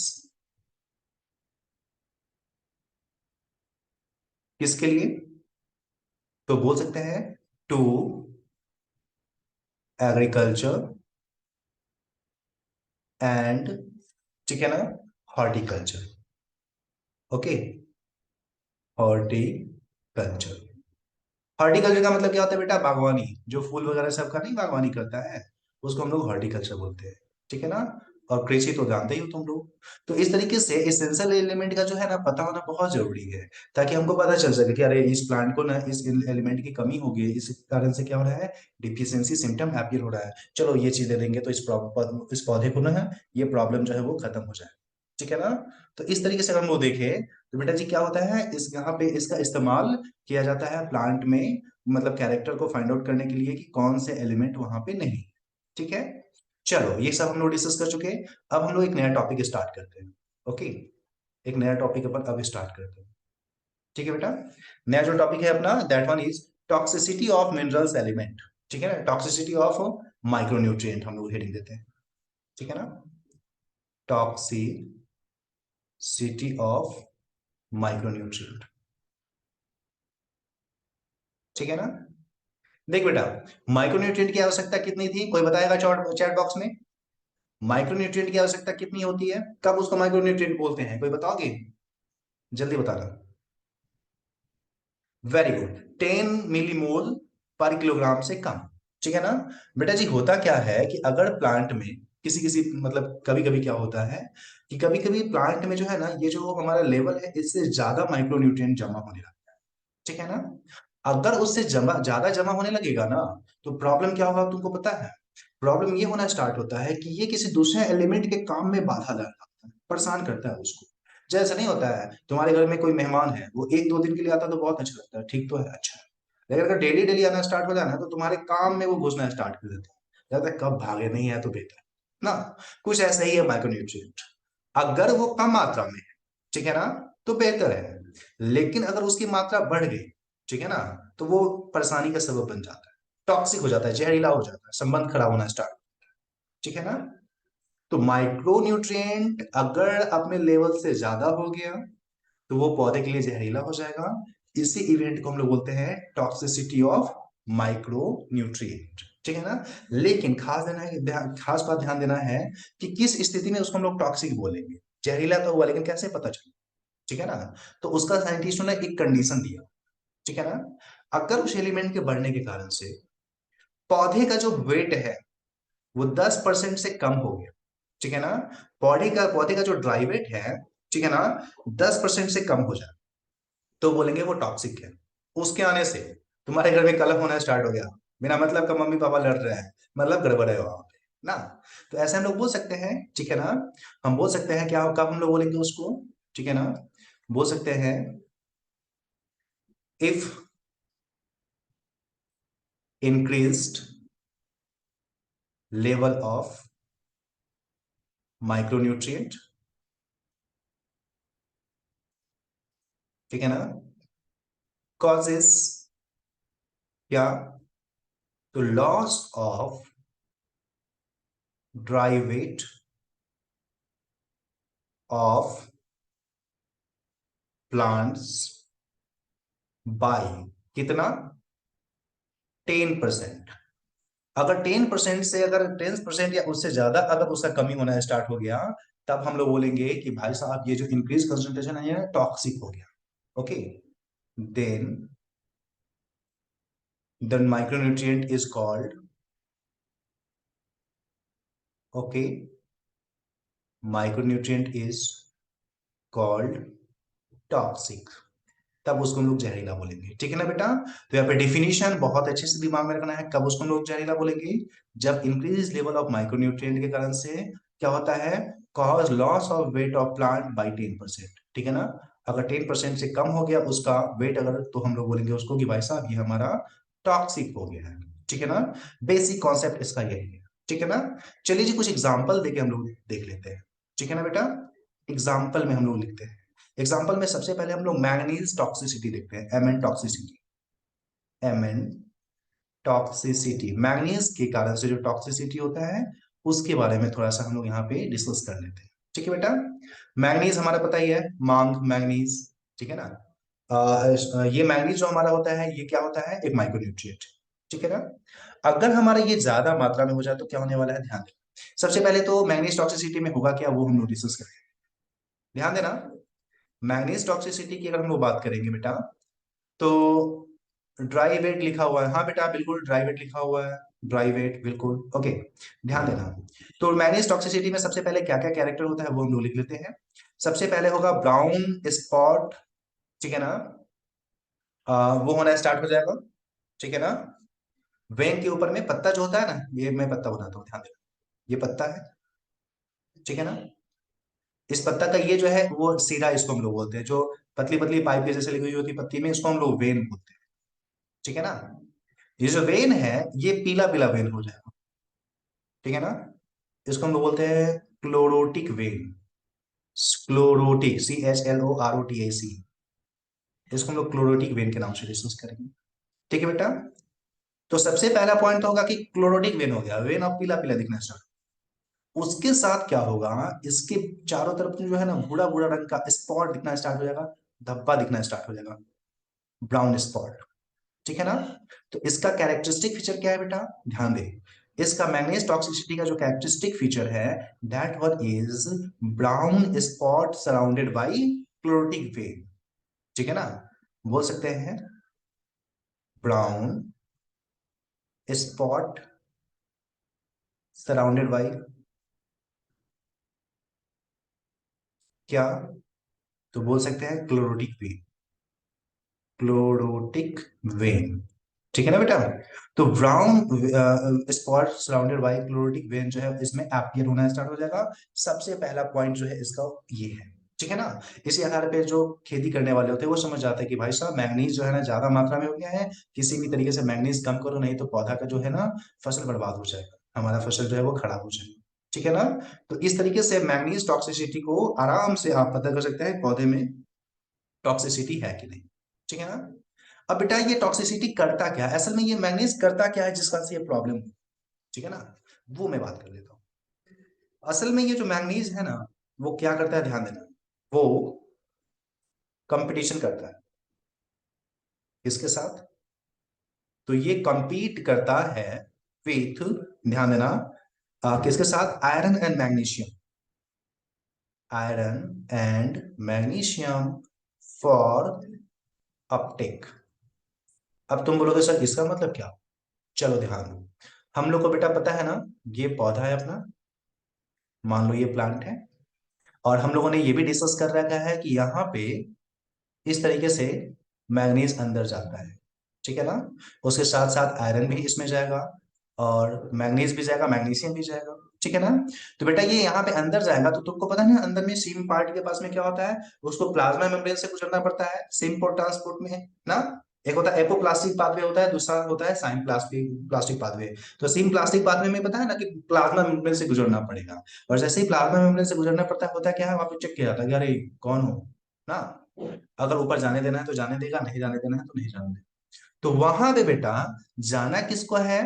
किसके लिए? तो बोल सकते हैं टू एग्रीकल्चर एंड, ठीक है ना, हॉर्टिकल्चर। Okay, horticulture. हॉर्टिकल्चर का मतलब क्या होता है बेटा? बागवानी, जो फूल वगैरह सबका नहीं बागवानी करता है, उसको हम लोग हॉर्टिकल्चर बोलते हैं, ठीक है ना? और कृषि तो जानते ही हो तुम लोग। तो इस तरीके से एसेंशियल एलिमेंट का जो है ना पता होना बहुत जरूरी है, ताकि हमको पता चल सके कि अरे इस प्लांट को ना इस एलिमेंट की कमी हो गई, इस कारण से क्या हो रहा है, डिफिशियंसी सिम्टम अपीयर हो रहा है। चलो ये चीज दे देंगे तो इस पौधे को ना ये प्रॉब्लम जो है वो खत्म हो जाए, ठीक है ना? तो इस तरीके से अगर हम लोग देखें तो बेटा जी क्या होता है, इस यहाँ पे इसका इस्तेमाल किया जाता है प्लांट में, मतलब कैरेक्टर को फाइंड आउट करने के लिए कि कौन से एलिमेंट वहां पे नहीं, ठीक है? चलो ये सब हम लोग डिस्कस कर चुके हैं। अब हम लोग एक नया टॉपिक स्टार्ट करते हैं। ओके, एक नया टॉपिक अपन अब स्टार्ट करते हैं, ठीक है बेटा? नया जो टॉपिक है अपना, that one is toxicity of minerals element, ठीक है ना? टॉक्सिसिटी ऑफ माइक्रोन्यूट्रिएंट हम लोग हेडिंग देते हैं, ठीक है ना? टॉक्सिसिटी ऑफ माइक्रोन्यूट्रिएंट, ठीक है ना? देख बेटा, माइक्रोन्यूट्रिएंट की आवश्यकता कितनी थी, कोई बताएगा चैट बॉक्स में? माइक्रोन्यूट्रिएंट की आवश्यकता कितनी होती है, कब उसको माइक्रोन्यूट्रिएंट बोलते हैं, कोई बताओगे? जल्दी बताना। वेरी गुड, 10 मिलीमोल पर किलोग्राम से कम, ठीक है ना? बेटा जी होता क्या है कि अगर प्लांट में किसी किसी मतलब कभी कभी क्या होता है कि कभी कभी प्लांट में जो है ना, ये जो हमारा लेवल है इससे ज्यादा माइक्रोन्यूट्रिएंट जमा होने लगता है, ठीक है ना? अगर उससे जमा ज्यादा जमा होने लगेगा ना, तो प्रॉब्लम क्या होगा तुमको पता है? प्रॉब्लम ये होना स्टार्ट होता है कि ये किसी दूसरे एलिमेंट के काम में बाधा डालता है, परेशान करता है उसको। जैसा नहीं होता है, तुम्हारे घर में कोई मेहमान है, वो एक दो दिन के लिए आता है तो बहुत अच्छा लगता है, ठीक तो है, अच्छा है। लेकिन अगर डेली डेली आना स्टार्ट हो जाए ना, तो तुम्हारे काम में वो घुसना स्टार्ट कर देता है, कहता है कब भागे, नहीं है तो बेहतर ना। कुछ ऐसा ही है माइक्रोन्यूट्रिएंट। अगर वो कम मात्रा में है, ठीक है ना, तो बेहतर है। लेकिन अगर उसकी मात्रा बढ़ गई, ठीक है ना, तो वो परेशानी का सबब बन जाता है, टॉक्सिक हो जाता है, जहरीला हो जाता है, संबंध खराब होना स्टार्ट, ठीक है ना? तो माइक्रोन्यूट्रिएंट अगर अपने लेवल से ज्यादा हो गया, तो वो पौधे के लिए जहरीला हो जाएगा। इसी इवेंट को हम लोग बोलते हैं टॉक्सिसिटी ऑफ माइक्रोन्यूट्रिएंट, ठीक है ना? लेकिन खास देना है, खास बात ध्यान देना है कि किस स्थिति में उसको हम लोग टॉक्सिक बोलेंगे। जहरीला तो हुआ, लेकिन कैसे पता चले? ठीक है ना। तो उसका साइंटिस्टों ने एक कंडीशन दिया, ठीक है ना, अगर उस एलिमेंट के बढ़ने के कारण से पौधे का जो वेट है वो 10% से कम हो गया, ठीक है ना, पौधे का जो ड्राई वेट है, ठीक है ना, 10% से कम हो जाए, तो बोलेंगे वो टॉक्सिक है। उसके आने से तुम्हारे घर में कलह होना स्टार्ट हो गया, बिना मतलब का मम्मी पापा लड़ रहे हैं, मतलब गड़बड़ है वहां पे ना। तो ऐसे हम लोग बोल सकते हैं, ठीक है ना। हम बोल सकते हैं क्या, कब हम लोग बोलेंगे उसको, ठीक है ना, बोल सकते हैं if increased level of micronutrient, ठीक है ना, कॉजेस क्या, तो loss of dry weight of plants by कितना, 10%। अगर 10% से, अगर 10% या उससे ज्यादा अगर उसका कमी होना स्टार्ट हो गया, तब हम लोग बोलेंगे कि भाई साहब ये जो इंक्रीज कंसंट्रेशन है ये टॉक्सिक हो गया। Okay, then the micronutrient is called, okay, micronutrient is called toxic, तब उसको हम लोग जहरीला बोलेंगे, ठीक है ना बेटा। तो यहाँ पे डिफिनीशन बहुत अच्छे से दिमाग में रखना है, कब उसको हम लोग जहरीला बोलेंगे, जब इंक्रीज लेवल ऑफ माइक्रोन्यूट्रिएंट के कारण से क्या होता है, cause loss of weight of plant by 10%, ठीक है ना। अगर 10% से कम हो गया उसका वेट अगर, तो हम लोग बोलेंगे उसको कि भाई साहब ये हमारा टॉक्सिक हो गया है, ठीक है ना। बेसिक कॉन्सेप्ट इसका यही है, ठीक है ना। चलिए जी कुछ एग्जाम्पल देके हम लोग देख लेते हैं, ठीक है ना बेटा। एग्जाम्पल में हम लोग लिखते हैं, एग्जाम्पल में सबसे पहले हम लोग मैंगनीज टॉक्सिसिटी देखते हैं, MN toxicity, MN toxicity, manganese के कारण से जो टॉक्सिसिटी होता है उसके बारे में थोड़ा सा हम लोग यहाँ पे डिस्कस कर लेते हैं, ठीक है बेटा। मैंगनीज हमारा पता ही है, मांग मैंगनीज, ठीक है ना। ये मैंगनीज जो हमारा होता है ये क्या होता है, एक माइक्रोन्यूट्रिएंट, ठीक है ना। अगर हमारा ये ज्यादा मात्रा में हो जाए तो क्या होने वाला है, ध्यान दें। सबसे पहले तो मैंगनीज टॉक्सिसिटी में होगा क्या, वो हम लोग डिस्कस करेंगे, ध्यान देना। मैंगनीज टॉक्सिसिटी की अगर हम लोग बात करेंगे बेटा, तो ड्राई वेट लिखा हुआ है, हाँ बेटा बिल्कुल ड्राई वेट लिखा हुआ है, ड्राई वेट बिल्कुल ओके, ध्यान देना। तो मैंगनीज टॉक्सिसिटी में सबसे पहले क्या क्या कैरेक्टर होता है वो हम लोग लिख लेते हैं। सबसे पहले होगा ब्राउन स्पॉट, ठीक है ना, वो होना स्टार्ट हो जाएगा, ठीक है ना। वेन के ऊपर में पत्ता जो होता है ना, ये मैं पत्ता बनाता हूँ, ध्यान देना, ये पत्ता है, ठीक है ना। इस पत्ता का ये जो है वो सीधा, इसको हम लोग बोलते हैं, जो पतली पतली पाइप के जैसे लगी हुई होती है पत्ती में, इसको हम लोग वेन बोलते हैं, ठीक है ना। ये जो वेन है ये पीला पीला वेन हो जाएगा, ठीक है ना। इसको हम लोग बोलते हैं क्लोरोटिक वेन, क्लोरोटिक, CHLOROTIC, इसको हम लोग क्लोरोटिक वेन के नाम से डिस्कस करेंगे, ठीक है बेटा। तो सबसे पहला पॉइंट तो होगा कि क्लोरोटिक वेन हो गया, वेन ऑफ पीला पीला दिखना स्टार्ट। उसके साथ क्या होगा, इसके चारों तरफ जो है ना भूरा भूरा रंग का स्पॉट दिखना स्टार्ट हो जाएगा, धब्बा दिखना स्टार्ट हो जाएगा, ब्राउन स्पॉट, ठीक है ना। तो इसका कैरेक्टरिस्टिक फीचर क्या है बेटा, ध्यान दे। इसका मैग्नीज टॉक्सिसिटी का जो कैरेक्टरिस्टिक फीचर है, that one is brown spot surrounded by chlorotic when, ठीक है ना। बोल सकते हैं ब्राउन स्पॉट सराउंडेड बाय क्या, तो बोल सकते हैं क्लोरोटिक वेन, क्लोरोटिक वेन, ठीक है ना बेटा। तो brown spot surrounded by chlorotic when जो है इसमें अपीयर होना स्टार्ट हो जाएगा। सबसे पहला पॉइंट जो है इसका ये है, ठीक है ना। इसी आधार पे जो खेती करने वाले होते हैं वो समझ जाते हैं कि भाई साहब मैग्नीज जो है ना ज्यादा मात्रा में हो गया है, किसी भी तरीके से मैग्नीज कम करो, नहीं तो पौधा का जो है ना फसल बर्बाद हो जाएगा, हमारा फसल जो है वो खराब हो जाएगा, ठीक है ना। तो इस तरीके से मैग्नीज टॉक्सिसिटी को आराम से आप पता कर सकते हैं पौधे में टॉक्सिसिटी है कि नहीं, ठीक है ना। अब बेटा ये टॉक्सिसिटी करता क्या है, असल में ये मैग्नीज करता क्या है जिसका से ये प्रॉब्लम हो, ठीक है ना, वो मैं बात कर लेता हूँ। असल में ये जो मैग्नीज है ना वो क्या करता है, ध्यान देना, वो कंपटीशन करता है, किसके साथ, तो ये compete करता है विथ, ध्यान देना, किसके साथ, iron and magnesium, iron and magnesium for Uptake. अब तुम बोलोगे सर इसका मतलब क्या? चलो ध्यान दो। हम लोग को बेटा पता है ना, ये पौधा है अपना, मान लो ये प्लांट है, और हम लोगों ने ये भी डिस्कस कर रखा है कि यहाँ पे इस तरीके से मैग्नीज अंदर जाता है, ठीक है ना। उसके साथ साथ आयरन भी इसमें जाएगा, और मैग्नीज भी जाएगा, मैग्नीशियम भी जाएगा, ठीक है ना। तो बेटा ये यहाँ पे अंदर जाएगा, तो तुमको पता है ना अंदर में सीम पार्ट के पास में क्या होता है, उसको प्लाज्मा मेम्ब्रेन से गुजरना पड़ता है सीम पोर्ट ट्रांसपोर्ट में, ना। एक होता है एपोप्लास्टिक पाथवे होता है, दूसरा होता है साइम प्लास्टिक प्लास्टिक पाथवे। तो सीम प्लास्टिक पाथवे में पता है ना कि प्लाज्मा मेम्ब्रेन से गुजरना पड़ेगा, और जैसे ही प्लाज्मा मेम्ब्रेन से गुजरना पड़ता है, होता क्या है, वहां पे चेक किया जाता है कि अरे कौन हो, ना। अगर ऊपर जाने देना है तो जाने देगा, नहीं जाने देना है तो नहीं जाने देगा। तो वहां पे बेटा जाना किसको है,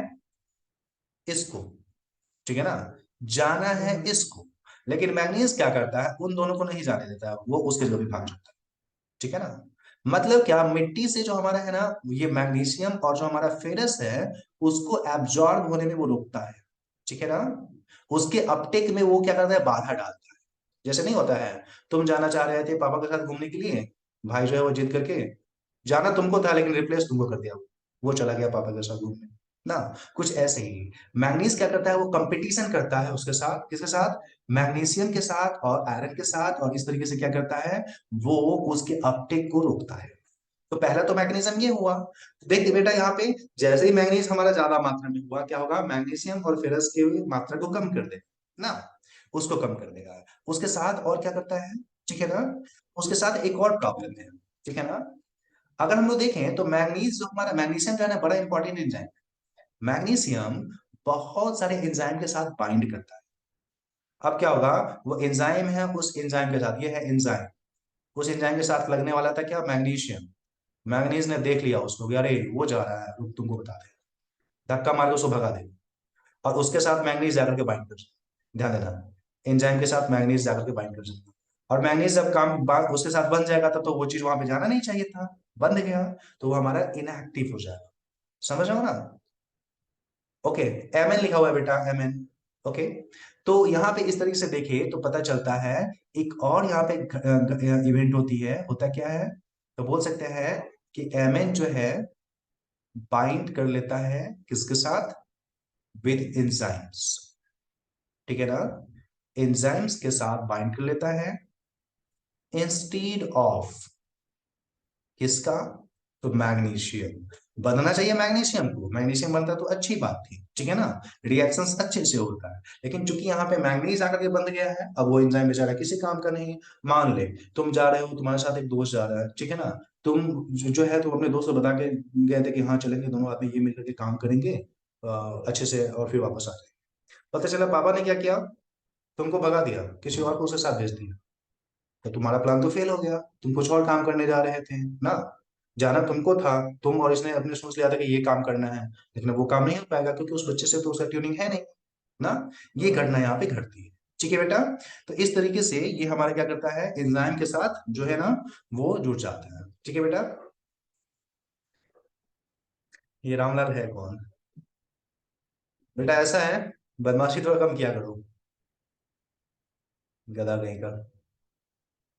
इसको, ठीक है ना, जाना है इसको। लेकिन मैग्नीज क्या करता है, उन दोनों को नहीं जाने देता है, वो उसके जो भी भाग जाता है, ठीक है ना। मतलब क्या, मिट्टी से जो हमारा है ना ये मैग्नीशियम और जो हमारा फेरस है, उसको एब्जॉर्ब होने में वो रोकता है, ठीक है ना। उसके अपटेक में वो क्या करता है, बाधा डालता है। जैसे नहीं होता है, तुम जाना चाह रहे थे पापा के साथ घूमने के लिए, भाई जो है वो जिद करके, जाना तुमको था लेकिन रिप्लेस तुमको कर दिया, वो चला गया पापा के साथ घूमने, ना। कुछ ऐसे ही मैग्नीज क्या करता है, वो कंपटीशन करता है उसके साथ, किसके साथ, मैग्नीशियम के साथ और आयरन के साथ, और इस तरीके से क्या करता है, वो उसके अपटेक को रोकता है। तो पहला तो मैग्नीशियम ये हुआ। देख बेटा यहाँ पे जैसे ही मैग्नीज हमारा ज्यादा मात्रा में हुआ, क्या होगा, मैग्नीशियम और फेरस की मात्रा को कम कर देगा, ना, उसको कम कर देगा। उसके साथ और क्या करता है, ठीक है ना, उसके साथ एक और प्रॉब्लम है, ठीक है ना। अगर हम लोग देखें तो मैग्नीज जो हमारा मैग्नीशियम जो है ना, बड़ा इंपॉर्टेंट एंजाइम है। मैग्नीशियम बहुत सारे एंजाइम के साथ बाइंड करता है। अब क्या होगा, वो एंजाइम है, उस एंजाइम के साथ, ये है एंजाइम, उस एंजाइम के साथ लगने वाला था क्या, मैग्नीशियम। मैग्नीज ने देख लिया उसको कि अरे वो जा रहा है, रुक तुमको बता दे, धक्का मार के उसको भगा दे, और उसके साथ मैग्नीज जाकर के बाइंड कर सकता। ध्यान देना, एंजाइम के साथ मैग्नीज जाकर के बाइंड कर सकता। और मैग्नीज जब उसके साथ बन जाएगा तब तो वो चीज वहां पे जाना नहीं चाहिए था, बंद गया, तो वो हमारा इनएक्टिव हो जाएगा। समझ रहे हो ना। ओके, एम एन लिखा हुआ है बेटा, एम एन। ओके, तो यहाँ पे इस तरीके से देखिए तो पता चलता है, एक और यहाँ पे इवेंट होती है, होता क्या है, तो बोल सकते हैं कि एम एन जो है बाइंड कर लेता है किसके साथ, विद एंजाइम्स, ठीक है ना, एंजाइम्स के साथ बाइंड कर लेता है, इंस्टीड ऑफ किसका, तो मैग्नीशियम। बनना चाहिए मैग्नीशियम को, मैग्नीशियम बनता तो अच्छी बात थी, ठीक है ना, रिएक्शंस अच्छे से होता है। लेकिन चूंकि यहाँ पे मैग्नीज आकर के बंद गया है, अब वो एंजाइम बेचारा किसी काम का नहीं। मान ले तुम जा रहे हो, तुम्हारे साथ एक दोस्त जा रहा है, ठीक है ना, तुम जो है तुम अपने दोस्त को बता के गए थे कि हाँ चलेंगे दोनों आदमी ये मिलकर के काम करेंगे अच्छे से, और फिर वापस आ जाएंगे। पता चला पापा ने क्या किया, तुमको भगा दिया, किसी और को उसके साथ भेज दिया। तो तुम्हारा प्लान तो फेल हो गया, तुम कुछ और काम करने जा रहे थे, ना। जाना तुमको था, तुम और इसने अपने सोच लिया था कि ये काम करना है, लेकिन वो काम नहीं हो पाएगा क्योंकि उस बच्चे से तो उसका ट्यूनिंग है नहीं, ना। ये घटना यहाँ पे घटती है, ठीक है बेटा। तो इस तरीके से ये हमारा क्या करता है, एंजाइम के साथ जो है ना वो जुड़ जाता है, ठीक है बेटा। ये रामलाल है कौन, बेटा ऐसा है, बदमाशी थोड़ा कम किया करो, गधा कहीं का।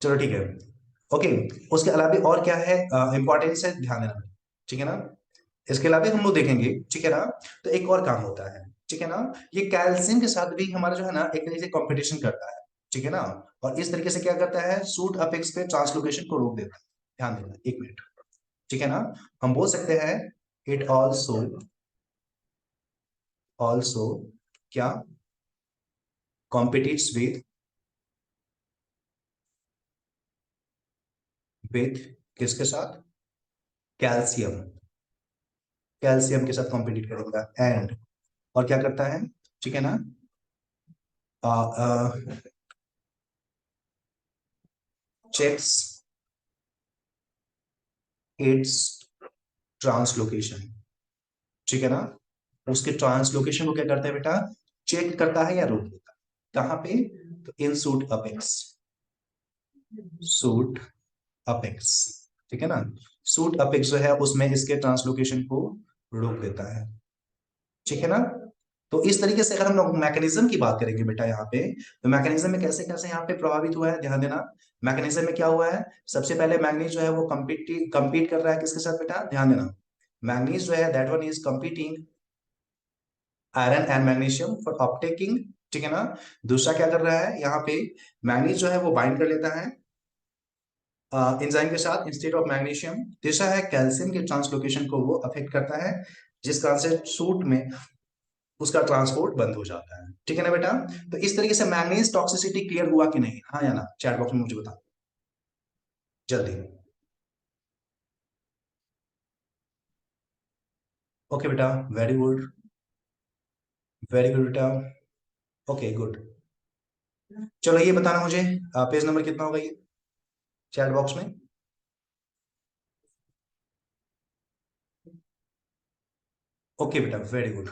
चलो ठीक है। ओके, उसके अलावा और क्या है इंपॉर्टेंस है, ध्यान देना, ठीक है ना। इसके अलावा हम लोग देखेंगे, ठीक है ना, तो एक और काम होता है, ठीक है ना, ये कैल्शियम के साथ भी हमारा जो है ना एक तरीके से कंपटीशन करता है, ठीक है ना। और इस तरीके से क्या करता है, सूट अपेक्स पे ट्रांसलोकेशन को रोक देता है। ध्यान देना एक मिनट, ठीक है ना। हम बोल सकते हैं इट ऑल्सो, ऑल्सो क्या, कॉम्पिटिट्स विथ किसके साथ, कैल्शियम, कैल्शियम के साथ कॉम्पिटिट करेगा, एंड और क्या करता है, ठीक है ना, चेक्स इट्स ट्रांसलोकेशन, ठीक है ना। उसके ट्रांसलोकेशन को क्या करता है बेटा, चेक करता है या रोक देता है, कहां पे, तो इन सूट अपेक्स, सूट अपेक्स, ठीक है ना। सूट अपेक्स जो है उसमें इसके ट्रांसलोकेशन को रोक देता है, ठीक है ना। तो इस तरीके से अगर हम लोग मैकेनिज्म की बात करेंगे बेटा यहाँ पे, तो मैकेनिज्म में कैसे कैसे यहाँ पे प्रभावित हुआ है ध्यान देना। मैकेनिज्म में क्या हुआ है, सबसे पहले मैंगनीज जो है वो compete कर रहा है किसके साथ बेटा, ध्यान देना। मैंगनीज जो है that one is competing iron and magnesium for uptaking, ठीक है ना। दूसरा क्या कर रहा है यहाँ पे, मैंगनीज जो है वो बाइंड कर लेता है एंजाइम के साथ इंस्टेड ऑफ मैग्नीशियम। तीसरा है कैल्शियम के ट्रांसलोकेशन को वो अफेक्ट करता है, जिस कारण से सूट में उसका ट्रांसपोर्ट बंद हो जाता है, ठीक है ना बेटा। तो इस तरीके से मैंगनीज टॉक्सिसिटी क्लियर हुआ कि नहीं, हाँ या ना, चैट बॉक्स में मुझे बताओ जल्दी। ओके बेटा, वेरी गुड, वेरी गुड बेटा, ओके गुड। चलो ये बताना मुझे, पेज नंबर कितना होगा ये चैट बॉक्स में। ओके बेटा, वेरी गुड।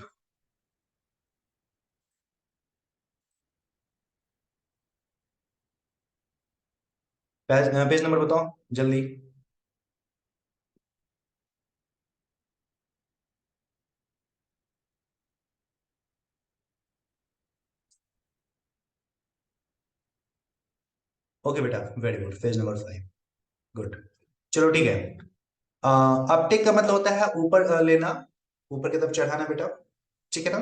पेज नंबर बताओ जल्दी। ओके बेटा, very good, page number 5, good. चलो ठीक है। अपटेक का मतलब होता है ऊपर लेना, ऊपर की तरफ चढ़ाना बेटा, ठीक है ना।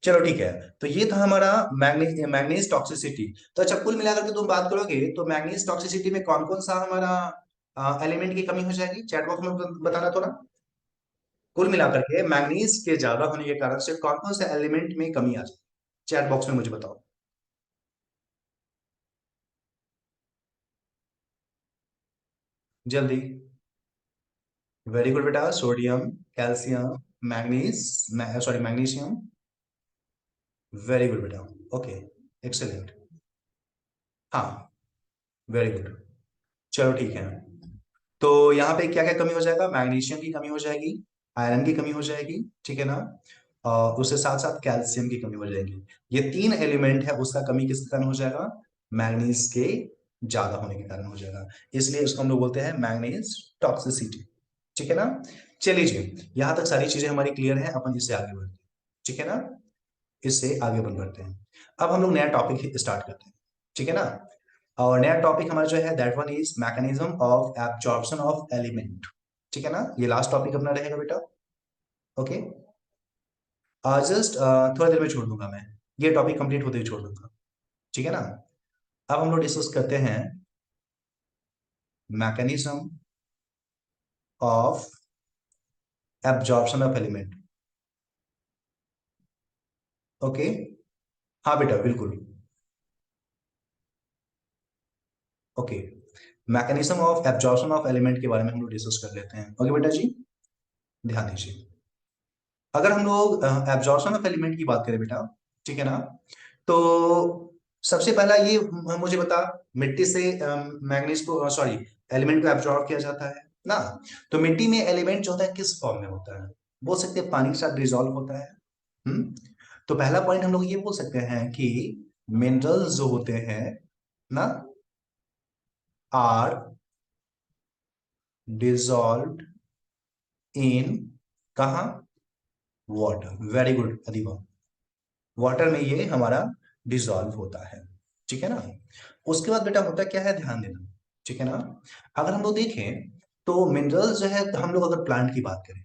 चलो ठीक है। तो ये था हमारा मैग्नीज टॉक्सिसिटी। तो अच्छा, कुल मिलाकर के तुम बात करोगे तो मैग्नीज टॉक्सिसिटी में कौन कौन सा हमारा एलिमेंट की कमी हो जाएगी, चैट बॉक्स में बताना थोड़ा। कुल मिलाकर के मैग्नीज के ज्यादा होने के कारण से कौन कौन से एलिमेंट में कमी आ जाए, चैट बॉक्स में मुझे बताओ जल्दी। वेरी गुड बेटा, sodium, calcium, manganese, sorry magnesium, very good बेटा, ओके, एक्सेलेंट, हाँ, वेरी गुड। चलो ठीक है। तो यहाँ पे क्या क्या कमी हो जाएगा, मैग्नीशियम की कमी हो जाएगी, आयरन की कमी हो जाएगी, ठीक है ना। और उसके साथ साथ कैल्शियम की कमी हो जाएगी। ये तीन एलिमेंट है, उसका कमी किसके कारण हो जाएगा, मैग्नीज के ज्यादा होने के कारण हो जाएगा। इसलिए उसको हम लोग बोलते हैं मैग्नीज टॉक्सिसिटी, ठीक है ना। चलिए जी, यहाँ तक सारी चीजें हमारी क्लियर है, अपन इससे आगे बढ़ते हैं, ठीक है ना। इससे आगे बढ़ते हैं। अब हम लोग नया टॉपिक स्टार्ट करते हैं, ठीक है ना। और नया टॉपिक हमारा जो है that one is mechanism of absorption of element, ठीक है ना। ये लास्ट टॉपिक अपना रहेगा बेटा, ओके। जस्ट थोड़ा देर में छोड़ दूंगा मैं, ये टॉपिक कंप्लीट होते ही छोड़ दूंगा, ठीक है ना। अब हम लोग डिस्कस करते हैं mechanism of absorption of element, okay. हाँ बेटा बिल्कुल, okay. Mechanism of absorption of element के बारे में हम लोग डिस्कस कर लेते हैं, ओके बेटा जी, ध्यान दीजिए। अगर हम लोग एब्जॉर्प्शन ऑफ एलिमेंट की बात करें बेटा, ठीक है ना, तो सबसे पहला ये मुझे बता, मिट्टी से मैग्नीज को, सॉरी, एलिमेंट को एब्जॉर्ब किया जाता है ना। तो मिट्टी में एलिमेंट जो होता है किस फॉर्म में होता है, बोल सकते हैं पानी के साथ डिजोल्व होता है। हम्म। तो पहला पॉइंट हम लोग ये बोल सकते हैं कि मिनरल्स जो होते हैं ना, आर डिजोल्व्ड इन, कहा, वाटर, वेरी गुड अधिवा, वाटर में ये हमारा डिजॉल्व होता है, ठीक है ना। उसके बाद बेटा होता क्या है, ध्यान देना, ठीक है ना। अगर हम लोग देखें तो मिनरल्स जो है, तो हम लोग अगर प्लांट की बात करें,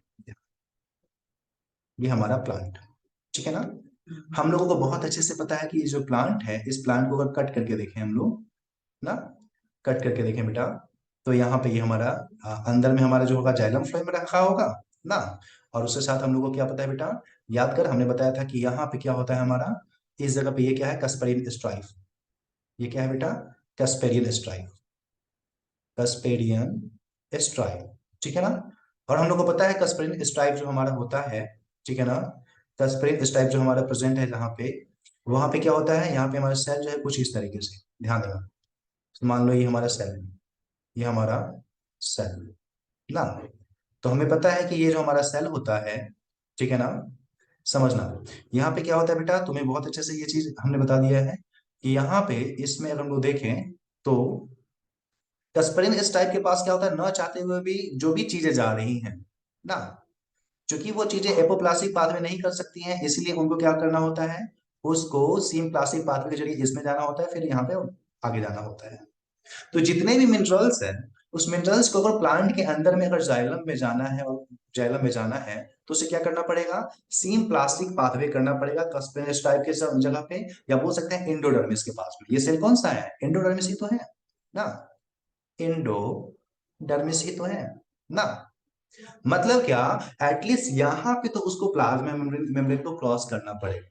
ये हमारा प्लांट, ठीक है ना। हम लोगों को बहुत अच्छे से पता है कि ये जो प्लांट है, इस प्लांट को अगर कट करके देखें हम लोग ना, कट करके देखें बेटा, तो यहाँ पे ये हमारा अंदर में हमारा जो होगा जाइलम फ्लोएम रखा होगा ना। और उसके साथ हम लोग को क्या पता है बेटा, याद कर, हमने बताया था कि यहाँ पे क्या होता है हमारा, इस जगह पे ये क्या है, कस्पेरिन स्ट्राइफ, ये क्या है बेटा, कस्पेरियन स्ट्राइफ, कस्पेरियन स्ट्राइफ, ठीक है ना। और हम लोग को पता है कस्पेरिन स्ट्राइफ जो हमारा होता है, ठीक है ना, कस्पेरिन स्ट्राइफ जो हमारा प्रेजेंट है जहाँ पे, वहां पे क्या होता है, यहाँ पे हमारा सेल जो है कुछ इस तरीके से, ध्यान देना। तो मान लो ये हमारा सेल है, ये हमारा सेल ना। तो हमें पता है कि ये जो हमारा सेल होता है, ठीक है ना, समझना। यहाँ पे क्या होता है बेटा, तुम्हें बहुत अच्छे से ये चीज हमने बता दिया है कि यहाँ पे इसमें अगर हम लोग देखें तो कस्परिन इस टाइप के पास क्या होता है, न चाहते हुए भी जो भी चीजें जा रही हैं ना, क्योंकि वो चीजें एपोप्लास्टिक पाथवे नहीं कर सकती हैं, इसलिए उनको क्या करना होता है, उसको सीम प्लास्टिक पाथवे के जरिए इसमें जाना होता है, फिर यहाँ पे आगे जाना होता है। तो जितने भी मिनरल्स हैं, उस मिनरल्स को अगर प्लांट के अंदर में अगर जाइलम में जाना है, और जाइलम में जाना है, तो उसे क्या करना पड़ेगा, सीम प्लास्टिक पाथवे करना पड़ेगा कस्पेनस टाइप के जगह पे, या बोल सकते हैं एंडोडर्मिस के पास में। ये सेल कौन सा है, एंडोडर्मिस ही तो है ना, एंडोडर्मिस ही तो है ना। मतलब क्या, एटलीस्ट यहाँ पे तो उसको प्लाज्मा मेम्ब्रेन को क्रॉस करना पड़ेगा।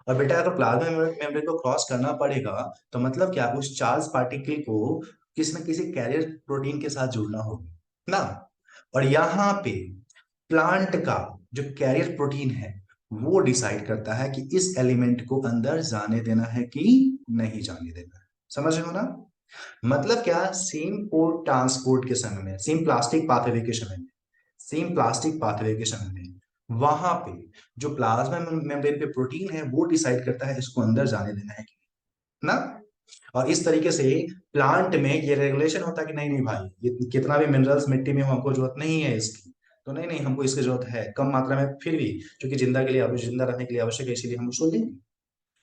और बेटा अगर प्लाज्मा मेम्ब्रेन को क्रॉस करना पड़ेगा, तो मतलब क्या, उस चार्ज पार्टिकल को किसी न किसी कैरियर प्रोटीन के साथ जुड़ना होगा ना। और यहाँ पे प्लांट का जो कैरियर प्रोटीन है, वो डिसाइड करता है कि इस एलिमेंट को अंदर जाने देना है कि नहीं जाने देना है। समझ रहे हो ना। मतलब क्या, सेम पोर्ट ट्रांसपोर्ट के समय में, सेम प्लास्टिक पाथवे के समय में, सेम प्लास्टिक पाथवे के समय में वहां पे जो प्लाज्मा मेम्ब्रेन पे प्रोटीन है, वो डिसाइड करता है इसको अंदर जाने देना है कि ना। और इस तरीके से प्लांट में ये रेगुलेशन होता है कि नहीं नहीं भाई, ये कितना भी मिनरल्स मिट्टी में हो, हमको जरूरत नहीं है इसकी, तो नहीं नहीं हमको इसकी जरूरत है कम मात्रा में, फिर भी क्योंकि जिंदा के लिए जिंदा रहने के लिए आवश्यक है, इसीलिए हम उसको लेंगे।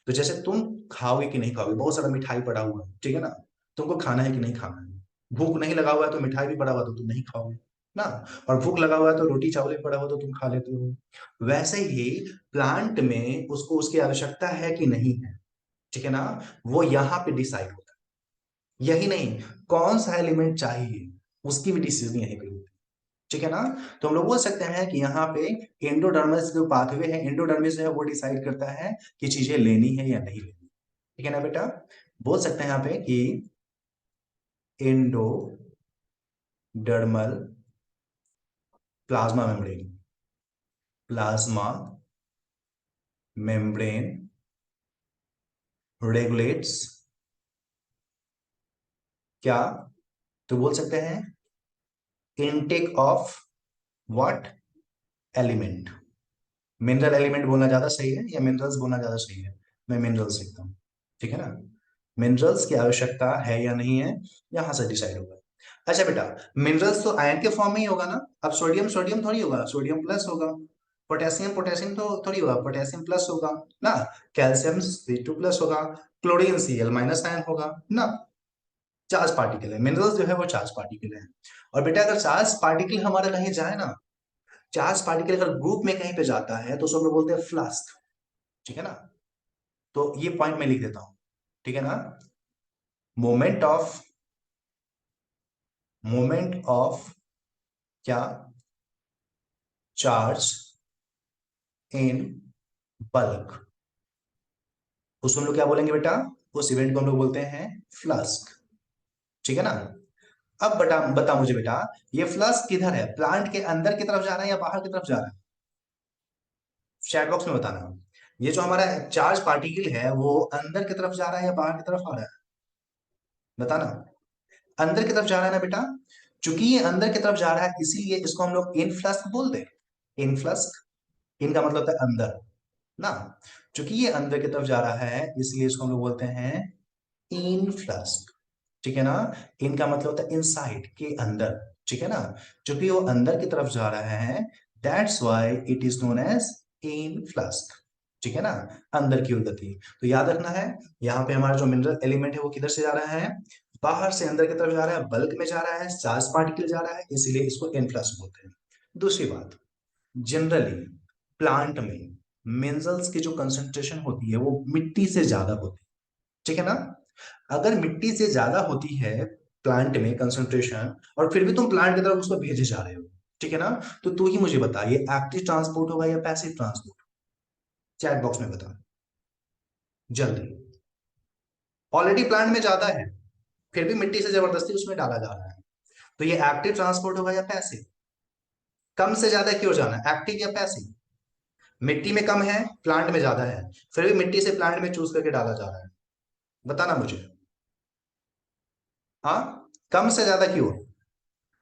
तो जैसे तुम खाओगे कि नहीं खाओगे, बहुत सारा मिठाई पड़ा हुआ है, ठीक है ना, तुमको खाना है कि नहीं खाना है। भूख नहीं लगा हुआ है तो मिठाई भी पड़ा हुआ तो तुम नहीं खाओगे ना। और भूख लगा हुआ है तो रोटी चावल भी पड़ा हुआ तो तुम खा लेते हो। वैसे ही प्लांट में उसको उसकी आवश्यकता है कि नहीं है, ठीक है ना, वो यहाँ पे डिसाइड होता है। यही नहीं, कौन सा एलिमेंट चाहिए, उसकी भी डिसीजन यहीं पे होती है, ठीक है ना। तो हम लोग बोल सकते हैं कि यहाँ पे एंडोडर्मिस जो पाथवे है, एंडोडर्मिस जो है वो डिसाइड करता है कि चीजें लेनी है या नहीं लेनी, ठीक है ना बेटा। बोल सकते हैं यहाँ पे कि endodermal plasma membrane, plasma membrane regulates क्या, तो बोल सकते हैं intake of what element. Mineral element बोलना ज्यादा सही है या मिनरल्स बोलना ज्यादा सही है, मैं मिनरल्स लिखता हूं, ठीक है ना। मिनरल्स की आवश्यकता है या नहीं है, यहां से डिसाइड होगा। अच्छा बेटा, मिनरल्स तो आयन के फॉर्म में ही होगा ना। अब सोडियम सोडियम थोड़ी होगा, सोडियम प्लस होगा। पोटेशियम पोटेशियम तो थोड़ी होगा, पोटेशियम प्लस होगा ना। कैल्शियम C2 प्लस होगा। क्लोरीन Cl माइनस आयन होगा ना। चार्ज पार्टिकल है, मिनरल्स जो है वो चार्ज पार्टिकल है। और बेटा अगर चार्ज पार्टिकल हमारा कहीं जाए ना, चार्ज पार्टिकल अगर ग्रुप में कहीं पे जाता है, तो सब लोग बोलते हैं फ्लास्क, ठीक है ना। तो ये पॉइंट मैं लिख देता हूं, ठीक है ना। मोमेंट ऑफ, मोमेंट ऑफ क्या, चार्ज इन बल्क, उसको हम लोग क्या बोलेंगे बेटा, उस इवेंट को हम लोग बोलते हैं फ्लास्क, ठीक है ना। अब बता बता मुझे बेटा, ये फ्लास्क किधर है, प्लांट के अंदर की तरफ जा रहा है या बाहर की तरफ जा रहा है, चैट बॉक्स में बताना। ये जो हमारा चार्ज पार्टिकल है, वो अंदर की तरफ जा रहा है या बाहर की तरफ आ रहा है, बताना। अंदर की तरफ जा रहा है ना बेटा। चूंकि ये अंदर की तरफ जा रहा है, इसीलिए इसको हम लोग इनफ्लस्क बोलते हैं, इनफ्लस्क। इनका मतलब होता है अंदर ना। चूंकि ये अंदर की तरफ जा रहा है, इसलिए इसको हम लोग बोलते हैं इनफ्लस्क, ठीक है ना। इनका मतलब होता है इनसाइड, के अंदर, ठीक है ना। चूंकि वो अंदर की तरफ जा रहा है, that's why it is known as influx, ठीक है ना। अंदर की ओर गति। तो याद रखना है, यहाँ पे हमारा जो मिनरल एलिमेंट है वो किधर से जा रहा है, बाहर से अंदर की तरफ जा रहा है, बल्क में जा रहा है, चार्ज पार्टिकल जा रहा है, इसीलिए इसको इनफ्लक्स बोलते हैं। दूसरी बात, जनरली प्लांट में मिनरल्स की जो कंसंट्रेशन होती है वो मिट्टी से ज्यादा होती है, ठीक है ना। अगर मिट्टी से ज्यादा होती है प्लांट में कंसंट्रेशन, और फिर भी तुम प्लांट की तरफ उसको भेजे जा रहे हो, ठीक है ना, तो तू ही मुझे बता, ये एक्टिव ट्रांसपोर्ट होगा या पैसिव ट्रांसपोर्ट, चैट बॉक्स में बता जल्दी। ऑलरेडी प्लांट में ज्यादा है, फिर भी मिट्टी से जबरदस्ती उसमें डाला जा रहा है, तो ये एक्टिव ट्रांसपोर्ट होगा या पैसिव। कम से ज्यादा क्यों जाना, एक्टिव या पैसिव। मिट्टी में कम है, प्लांट में ज्यादा है, फिर भी मिट्टी से प्लांट में चूज करके डाला जा रहा है, बताना मुझे। हाँ, कम से ज्यादा क्यों,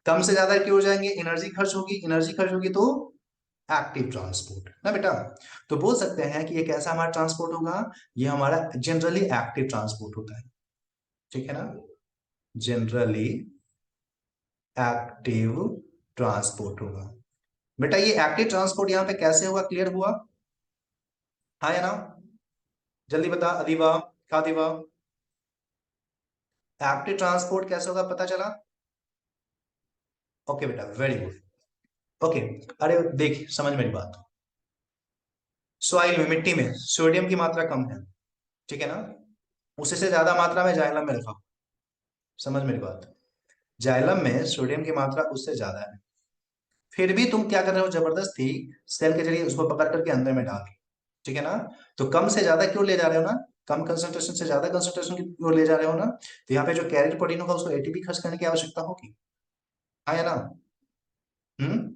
कम से ज्यादा क्यों जाएंगे, एनर्जी खर्च होगी, एनर्जी खर्च होगी तो एक्टिव ट्रांसपोर्ट ना बेटा। तो बोल सकते हैं कि ये कैसा हमारा ट्रांसपोर्ट होगा, ये हमारा जनरली एक्टिव ट्रांसपोर्ट होता है, ठीक है ना, जनरली एक्टिव ट्रांसपोर्ट होगा। बेटा ये एक्टिव ट्रांसपोर्ट यहाँ पे कैसे हुआ, क्लियर हुआ? हाँ या ना? जल्दी बता अदीबा, खादिबा, एक्टिव ट्रांसपोर्ट कैसे होगा पता चला? ओके बेटा, वेरी गुड। ओके, अरे देख समझ मेरी बात। सॉइल में, मिट्टी में सोडियम की मात्रा कम है, ठीक है ना? उसी से ज्यादा मात्रा में जाइलम में रखा। समझ मेरी बात। जाइलम में सोडियम की मात्रा उससे ज्यादा है, फिर भी तुम क्या कर रहे हो, जबरदस्ती सेल के जरिए उसको पकड़ करके अंदर में डाल, ठीक है ना? तो कम से ज्यादा क्यों ले जा रहे हो ना, कम कंसंट्रेशन से ज्यादा कंसंट्रेशन की क्यों ले जा रहे हो ना? तो यहाँ पे जो कैरियर प्रोटीन होगा उसको एटीपी खर्च करने की आवश्यकता होगी, हाँ या ना? हम्म।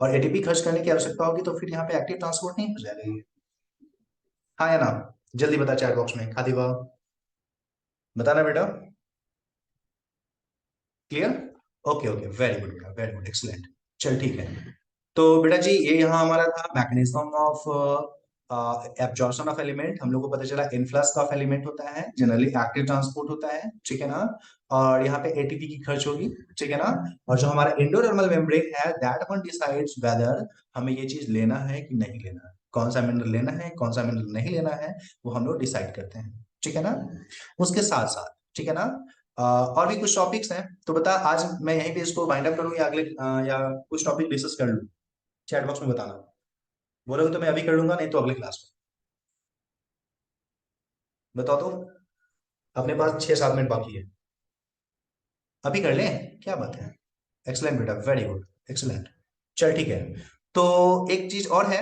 और एटीपी खर्च करने की आवश्यकता होगी तो फिर यहाँ पे एक्टिव ट्रांसपोर्ट नहीं हो जाएगा ये, हाँ या ना? जल्दी बता चैट बॉक्स में, खादिबा बताना बेटा। Clear? Okay okay, very good बेटा, वेरी गुड, एक्सीलेंट। चल ठीक है। तो बेटा जी ये यहाँ हमारा था mechanism of absorption of element. हम लोग को पता चला इनफ्लक्स ऑफ एलिमेंट होता है, जनरली एक्टिव ट्रांसपोर्ट होता है, ठीक है ना? और यहाँ पे एटीपी की खर्च होगी, ठीक है ना? और जो हमारा एंडोडर्मल मेम्ब्रेन है, दैट वन डिसाइड्स वेदर हमें ये चीज लेना है कि नहीं लेना है, कौन सा मिनरल लेना है कौन सा मिनरल नहीं लेना है, वो हम लोग डिसाइड करते हैं, ठीक है ना? उसके साथ साथ, ठीक है ना, और भी कुछ टॉपिक्स हैं, तो बता आज मैं यहीं पे इसको वाइंड अप करूँ या अगले या कुछ टॉपिक डिस्कस कर लूँ? चैट बॉक्स में बताना, बोलोगे तो मैं अभी कर लूंगा, नहीं तो अगले क्लास में। बताओ तो, अपने पास 6-7 मिनट बाकी है, अभी कर लें, क्या बात है? एक्सलेंट बेटा, वेरी गुड, एक्सलेंट। चल ठीक है। तो एक चीज और है,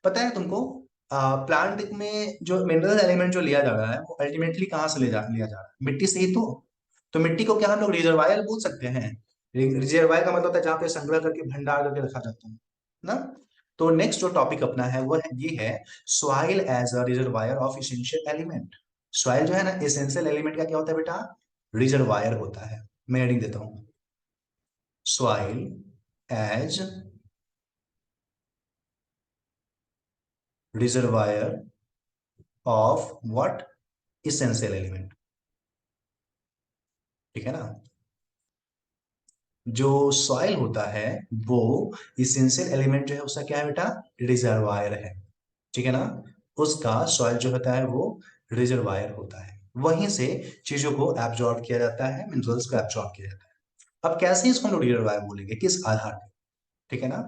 पता है तुमको, प्लांट में जो मिनरल एलिमेंट जो लिया जा रहा है वो अल्टीमेटली कहाँ से लिया जा रहा है, मिट्टी से ही तो मिट्टी को क्या हम लोग रिजर्वायर बोल सकते हैं? रिजर्वायर का मतलब होता है जहाँ पे संग्रह करके भंडार करके रखा जाता है ना? तो नेक्स्ट जो टॉपिक अपना है वो है, ये है soil as a reservoir of essential element. Soil जो है ना, एसेंशियल एलिमेंट का क्या होता है बेटा, रिजर्वायर होता है। मैं हेडिंग देता हूं, soil as reservoir of what, essential element, ठीक है ना? जो सॉइल होता है वो इसेंशियल एलिमेंट जो है उसका क्या है बेटा, रिजर्वायर है, ठीक है ना? उसका सॉइल जो होता है वो रिजर्वायर होता है, वहीं से चीजों को एब्जॉर्ब किया जाता है, मिनरल्स को एब्जॉर्ब किया जाता है। अब कैसे इसको हम लोग रिजर्वायर बोलेंगे, किस आधार पर, ठीक है ना?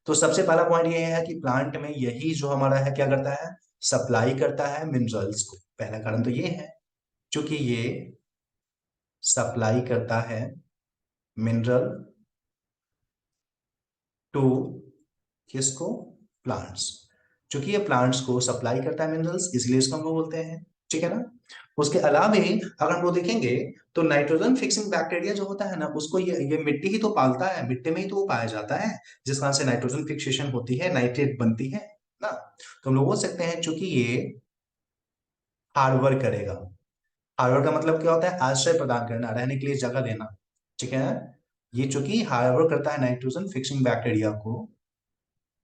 तो सबसे पहला पॉइंट ये है कि प्लांट में यही जो हमारा है क्या करता है, सप्लाई करता है मिनरल्स को, पहला कारण तो ये है, क्योंकि ये सप्लाई करता है मिनरल टू, किसको, प्लांट्स। क्योंकि ये प्लांट्स को सप्लाई करता है मिनरल्स, इसलिए इसको हम लोग बोलते हैं, ठीक है ना? उसके अलावा अगर हम लोग देखेंगे तो नाइट्रोजन फिक्सिंग बैक्टीरिया जो होता है ना, उसको ये मिट्टी ही तो पालता है, मिट्टी में ही तो वो पाया जाता है, जिस कारण से नाइट्रोजन फिक्सेशन होती है, नाइट्रेट बनती है ना? तो हम लोग बोल सकते हैं चूंकि ये हार्ड करेगा। हार्ड का मतलब क्या होता है, आश्रय प्रदान करना, रहने के लिए जगह देना, ठीक है? ये चूंकि हार्ड करता है नाइट्रोजन फिक्सिंग बैक्टीरिया को,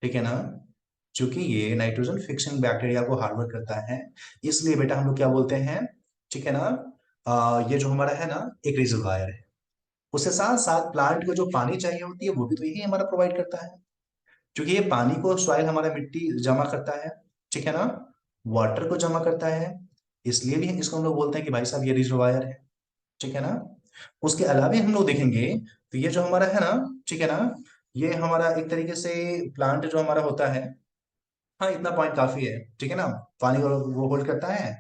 ठीक है ना? चूंकि ये नाइट्रोजन फिक्सिंग बैक्टीरिया को हार्बर करता है, इसलिए बेटा हम लोग क्या बोलते हैं, ठीक है ना, ये जो हमारा है ना, एक रिजर्वायर है। उसके साथ साथ प्लांट को जो पानी चाहिए होती है वो भी तो यही हमारा प्रोवाइड करता है, क्योंकि ये पानी को सॉइल हमारा मिट्टी जमा करता है, ठीक है ना, वाटर को जमा करता है, इसलिए भी इसको हम लोग बोलते हैं कि भाई साहब ये रिजर्वायर है, ठीक है ना? उसके अलावा हम लोग देखेंगे तो ये जो हमारा है ना, ठीक है ना, ये हमारा एक तरीके से प्लांट जो हमारा होता है, हाँ इतना पॉइंट काफी है, ठीक है ना, पानी को वो होल्ड करता है,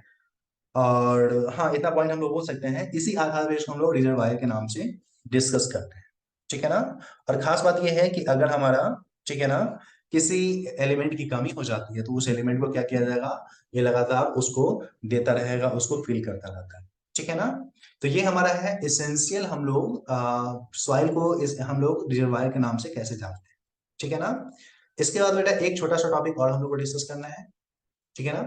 और हाँ इतना पॉइंट हम लोग बोल सकते हैं, इसी आधार पर इसको हम लोग रिजर्वायर के नाम से डिस्कस करते हैं, ठीक है ना? और खास बात यह है कि अगर हमारा, ठीक है ना, किसी एलिमेंट की कमी हो जाती है तो उस एलिमेंट को क्या किया जाएगा, ये लगातार उसको देता रहेगा, उसको फिल करता रहता है, ठीक है ना? तो ये हमारा है इसेंशियल, हम लोग सॉइल को हम लोग रिजर्वायर के नाम से कैसे जानते हैं, ठीक है ना? इसके बाद बेटा एक छोटा सा टॉपिक और हम लोग को डिस्कस करना है, ठीक है ना,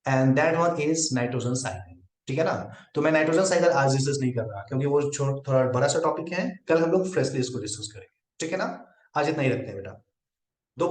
and that one is nitrogen cycle, ठीक है ना? तो मैं नाइट्रोजन साइकिल आज डिस्कस नहीं कर रहा क्योंकि वो थोड़ा बड़ा सा टॉपिक है, कल हम लोग फ्रेशली इसको डिस्कस करेंगे, ठीक है ना? आज इतना ही रखते हैं बेटा, दो